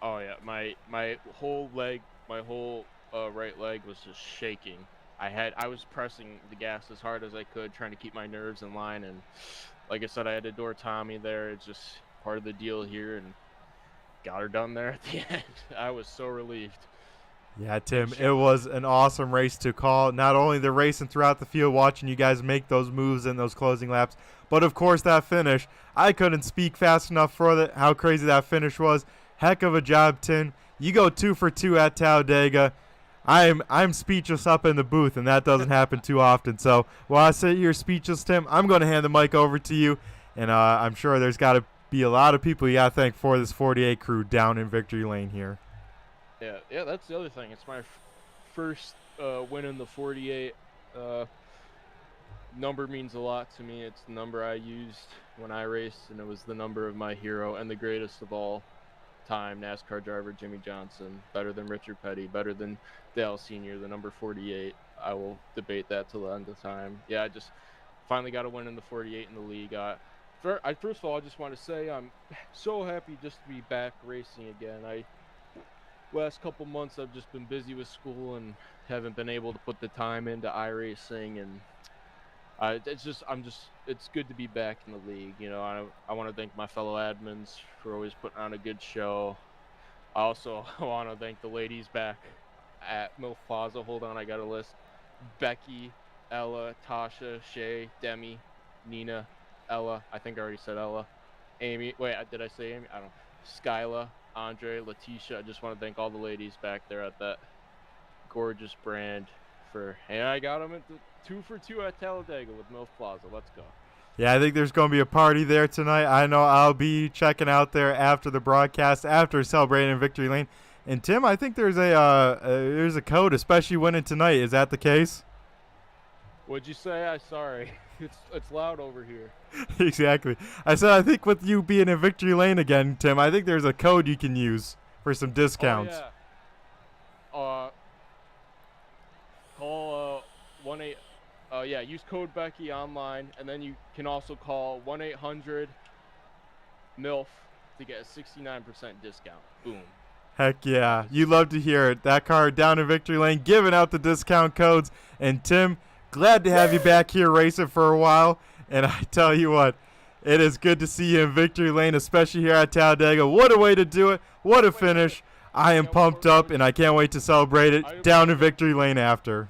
Oh, yeah. My whole leg, my whole right leg was just shaking. I was pressing the gas as hard as I could, trying to keep my nerves in line. And like I said, I had to door Tommy there. It's just part of the deal here, and got her done there at the end. I was so relieved. Yeah, Tim, it was an awesome race to call. Not only the racing throughout the field, watching you guys make those moves in those closing laps, but of course that finish. I couldn't speak fast enough for how crazy that finish was. Heck of a job, Tim. You go 2 for 2 at Talladega. I'm speechless up in the booth, and that doesn't happen too often. So while I sit here speechless, Tim, I'm going to hand the mic over to you, and I'm sure there's got to be a lot of people you got to thank for this 48 crew down in victory lane here. Yeah, that's the other thing. It's my first win in the 48. Number means a lot to me. It's the number I used when I raced, and it was the number of my hero and the greatest of all time NASCAR driver, Jimmy Johnson. Better than Richard Petty, better than Dale Sr., the number 48. I will debate that till the end of time. Yeah, I just finally got a win in the 48 in the league. First of all, I just want to say I'm so happy just to be back racing again. Last couple months I've just been busy with school and haven't been able to put the time into iRacing, and it's good to be back in the league. I want to thank my fellow admins for always putting on a good show. I also want to thank the ladies back at MILF Plaza. Hold on, I got a list. Becky, Ella, Tasha, Shay, Demi, Nina, Ella. I think I already said Ella. Amy. Wait, did I say Amy? I don't know. Skyla, Andre, Letitia. I just want to thank all the ladies back there at that gorgeous brand and I got them at the 2 for 2 at Talladega with MILF Plaza. Let's go. Yeah, I think there's going to be a party there tonight. I know I'll be checking out there after the broadcast, after celebrating in victory lane. And Tim, I think there's a code, especially winning tonight. Is that the case? What'd you say? Sorry. It's loud over here. Exactly. I said I think with you being in victory lane again, Tim, I think there's a code you can use for some discounts. Oh, yeah. Call 1-8. Use code Becky online, and then you can also call 1-800-MILF to get a 69% discount. Boom. Heck yeah. You love to hear it. That car down in victory lane giving out the discount codes. And Tim, glad to have you back here racing for a while. And I tell you what, it is good to see you in victory lane, especially here at Talladega. What a way to do it. What a finish. I am pumped up, and I can't wait to celebrate it down in victory lane after.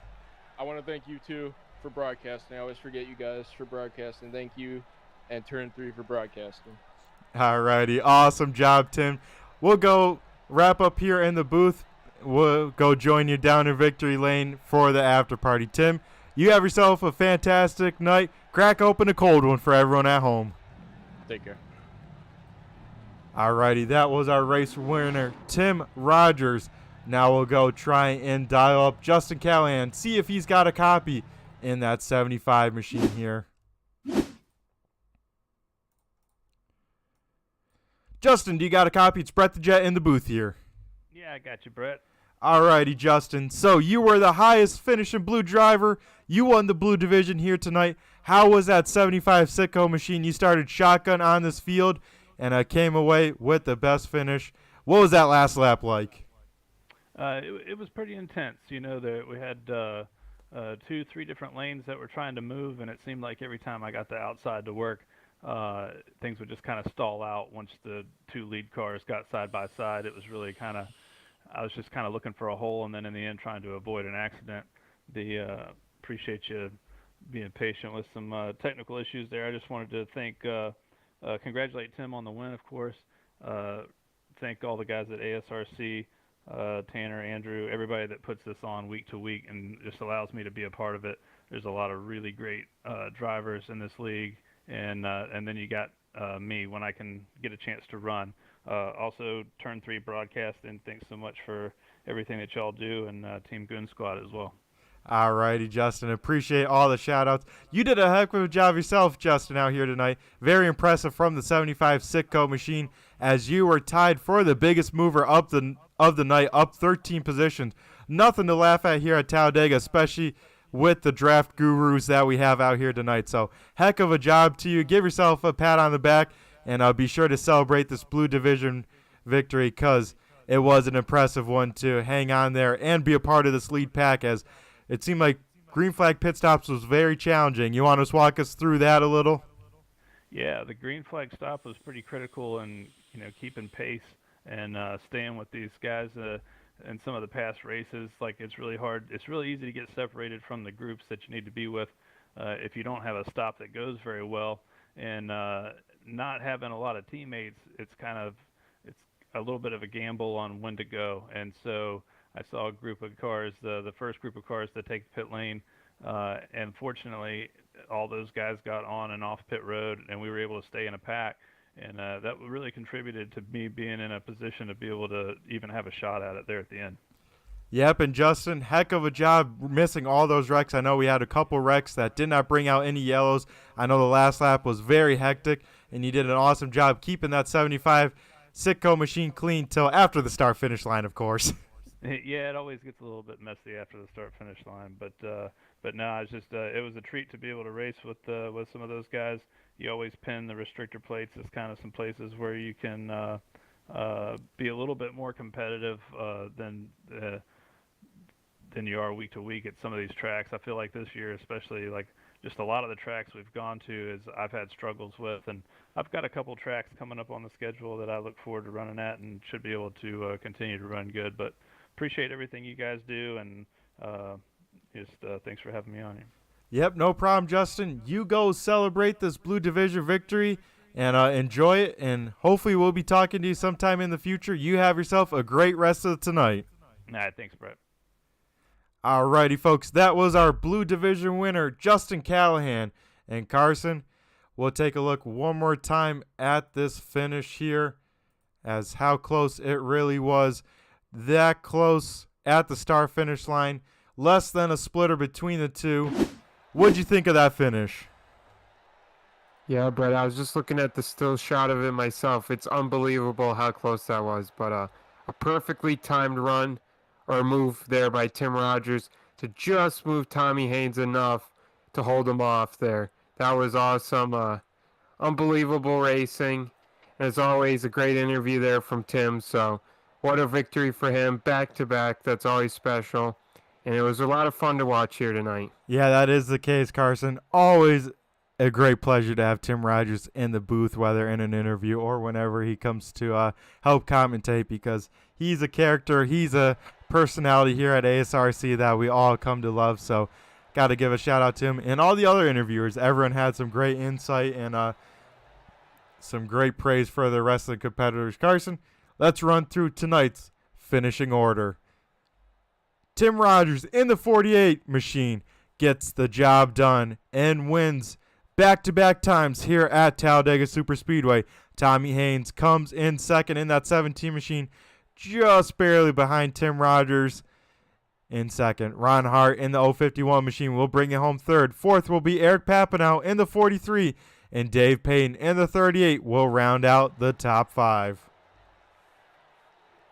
I want to thank you, too, for broadcasting. I always forget you guys for broadcasting. Thank you, and Turn 3 for broadcasting. All righty. Awesome job, Tim. We'll go wrap up here in the booth. We'll go join you down in victory lane for the after party. Tim, you have yourself a fantastic night. Crack open a cold one for everyone at home. Take care. Alrighty, that was our race winner, Tim Rogers. Now we'll go try and dial up Justin Callahan, see if he's got a copy in that 75 machine here. Justin, do you got a copy? It's Brett the Jet in the booth here. Yeah, I got you, Brett. Alrighty, Justin. So you were the highest finishing blue driver. You won the blue division here tonight. How was that 75 Sitco machine? You started shotgun on this field and came away with the best finish. What was that last lap like? It was pretty intense. We had 2-3 different lanes that were trying to move, and it seemed like every time I got the outside to work, things would just kind of stall out once the two lead cars got side by side. It was really I was just kind of looking for a hole, and then in the end trying to avoid an accident. Appreciate you being patient with some technical issues there. I just wanted to congratulate Tim on the win, of course. Thank all the guys at ASRC, Tanner, Andrew, everybody that puts this on week to week and just allows me to be a part of it. There's a lot of really great drivers in this league, and then you got me when I can get a chance to run. Also, Turn 3 Broadcasting, thanks so much for everything that y'all do, and Team Goon Squad as well. All righty, Justin. Appreciate all the shout-outs. You did a heck of a job yourself, Justin, out here tonight. Very impressive from the 75 Sitco machine, as you were tied for the biggest mover of the night, up 13 positions. Nothing to laugh at here at Talladega, especially with the draft gurus that we have out here tonight. So, heck of a job to you. Give yourself a pat on the back, and be sure to celebrate this Blue Division victory, because it was an impressive one to hang on there and be a part of this lead pack, as it seemed like green flag pit stops was very challenging. You want to walk us through that a little? Yeah, the green flag stop was pretty critical in keeping pace and staying with these guys in some of the past races. Like, it's really hard. It's really easy to get separated from the groups that you need to be with if you don't have a stop that goes very well. And not having a lot of teammates, it's a little bit of a gamble on when to go. And so I saw a group of cars, the first group of cars that take the pit lane, and fortunately, all those guys got on and off pit road, and we were able to stay in a pack, and that really contributed to me being in a position to be able to even have a shot at it there at the end. Yep, and Justin, heck of a job missing all those wrecks. I know we had a couple wrecks that did not bring out any yellows. I know the last lap was very hectic, and you did an awesome job keeping that 75 Sitco machine clean till after the start-finish line, of course. Yeah, it always gets a little bit messy after the start-finish line, but no, it's just it was a treat to be able to race with some of those guys. You always pin the restrictor plates as kind of some places where you can be a little bit more competitive than you are week to week at some of these tracks. I feel like this year, especially, like just a lot of the tracks we've gone to, I've had struggles with, and I've got a couple tracks coming up on the schedule that I look forward to running at and should be able to continue to run good. But appreciate everything you guys do, and thanks for having me on here. Yep, no problem, Justin. You go celebrate this Blue Division victory and enjoy it, and hopefully we'll be talking to you sometime in the future. You have yourself a great rest of tonight. All right, thanks, Brett. All righty, folks. That was our Blue Division winner, Justin Callahan. And Carson, we'll take a look one more time at this finish here, as how close it really was. That close at the start-finish line, less than a splitter between the two. What'd you think of that finish? Yeah, Brett, I was just looking at the still shot of it myself. It's unbelievable how close that was, but a perfectly timed run or move there by Tim Rogers to just move Tommy Haynes enough to hold him off there. That was awesome. Unbelievable racing. And as always, a great interview there from Tim, so what a victory for him, back-to-back. That's always special. And it was a lot of fun to watch here tonight. Yeah, that is the case, Carson. Always a great pleasure to have Tim Rogers in the booth, whether in an interview or whenever he comes to help commentate, because he's a character. He's a personality here at ASRC that we all come to love. So got to give a shout-out to him. And all the other interviewers, everyone had some great insight and some great praise for the rest of the competitors. Carson, let's run through tonight's finishing order. Tim Rogers in the 48 machine gets the job done and wins back-to-back times here at Talladega Superspeedway. Tommy Haynes comes in second in that 17 machine, just barely behind Tim Rogers in second. Ron Hart in the 051 machine will bring it home third. Fourth will be Eric Papineau in the 43, and Dave Payton in the 38 will round out the top five.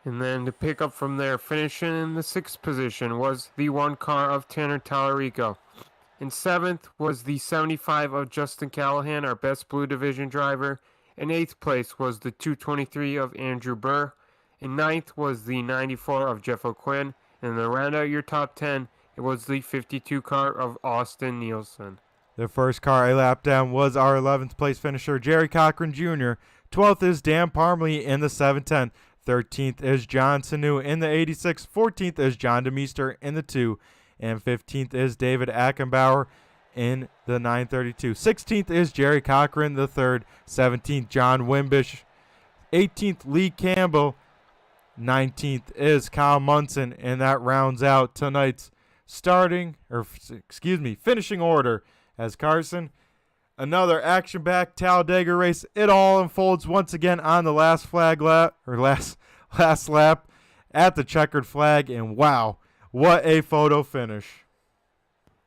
And then to pick up from there, finishing in the 6th position was the 1 car of Tanner Tallarico. In 7th was the 75 of Justin Callahan, our best Blue Division driver. In 8th place was the 223 of Andrew Burr. In 9th was the 94 of Jeff O'Quinn. And to round out your top 10, it was the 52 car of Austin Nielsen. The first car a lap down was our 11th place finisher, Jerry Cochran Jr. 12th is Dan Parmley in the 710. 13th is John Sanu in the 86. 14th is John DeMeester in the 2. And 15th is David Ackenbauer in the 932. 16th is Jerry Cochran the 3rd. 17th, John Wimbish. 18th, Lee Campbell. 19th is Kyle Munson, and that rounds out tonight's finishing order. As Carson, another action-packed Talladega race. It all unfolds once again on the last lap at the checkered flag, and wow, what a photo finish.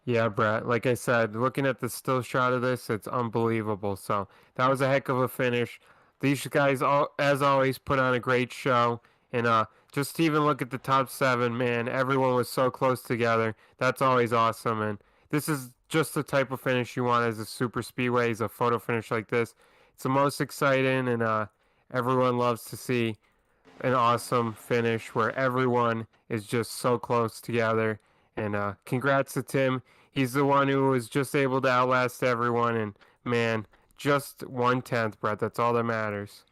Yeah, Brett, like I said, looking at the still shot of this, it's unbelievable. So that was a heck of a finish. These guys, as always, put on a great show. And just to even look at the top 7, man, everyone was so close together. That's always awesome. And this is just the type of finish you want as a super speedway, is a photo finish like this. It's the most exciting, and everyone loves to see an awesome finish where everyone is just so close together. And congrats to Tim. He's the one who was just able to outlast everyone. And, man, just 1/10, Brett. That's all that matters.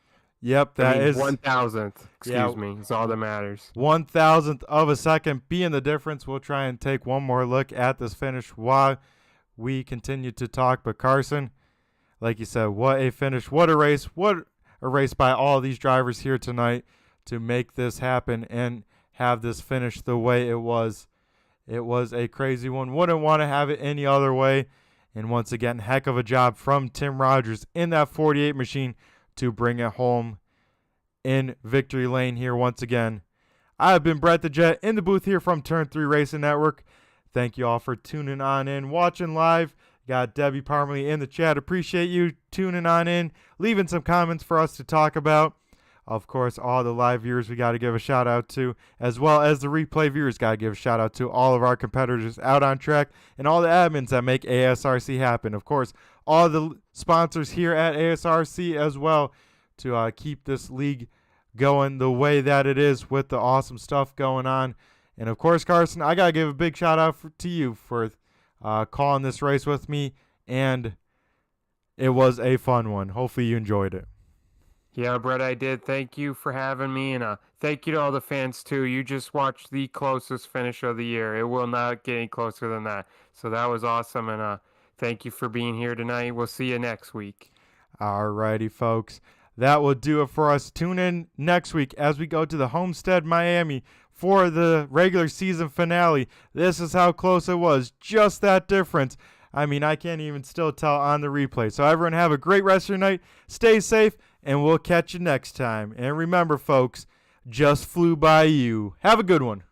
Yep, that is 1,000th. Excuse me. It's all that matters. 1,000th of a second being the difference. We'll try and take one more look at this finish while we continue to talk. But Carson, like you said, what a finish. What a race. What a race by all these drivers here tonight to make this happen and have this finish the way it was. It was a crazy one. Wouldn't want to have it any other way. And once again, heck of a job from Tim Rogers in that 48 machine to bring it home in victory lane here once again. I have been Brett the Jet in the booth here from Turn 3 Racing Network. Thank you all for tuning on in, watching live. Got Debbie Parmley in the chat. Appreciate you tuning on in, leaving some comments for us to talk about. Of course, all the live viewers we got to give a shout out to, as well as the replay viewers. Got to give a shout out to all of our competitors out on track and all the admins that make ASRC happen. Of course, all the sponsors here at ASRC as well to keep this league going the way that it is with the awesome stuff going on. And of course, Carson, I got to give a big shout out to you for calling this race with me, and it was a fun one. Hopefully you enjoyed it. Yeah, Brett, I did. Thank you for having me, and thank you to all the fans, too. You just watched the closest finish of the year. It will not get any closer than that. So that was awesome, and thank you for being here tonight. We'll see you next week. All righty, folks. That will do it for us. Tune in next week as we go to the Homestead, Miami for the regular season finale. This is how close it was. Just that difference. I mean, I can't even still tell on the replay. So everyone have a great rest of your night. Stay safe, and we'll catch you next time. And remember, folks, just flew by you. Have a good one.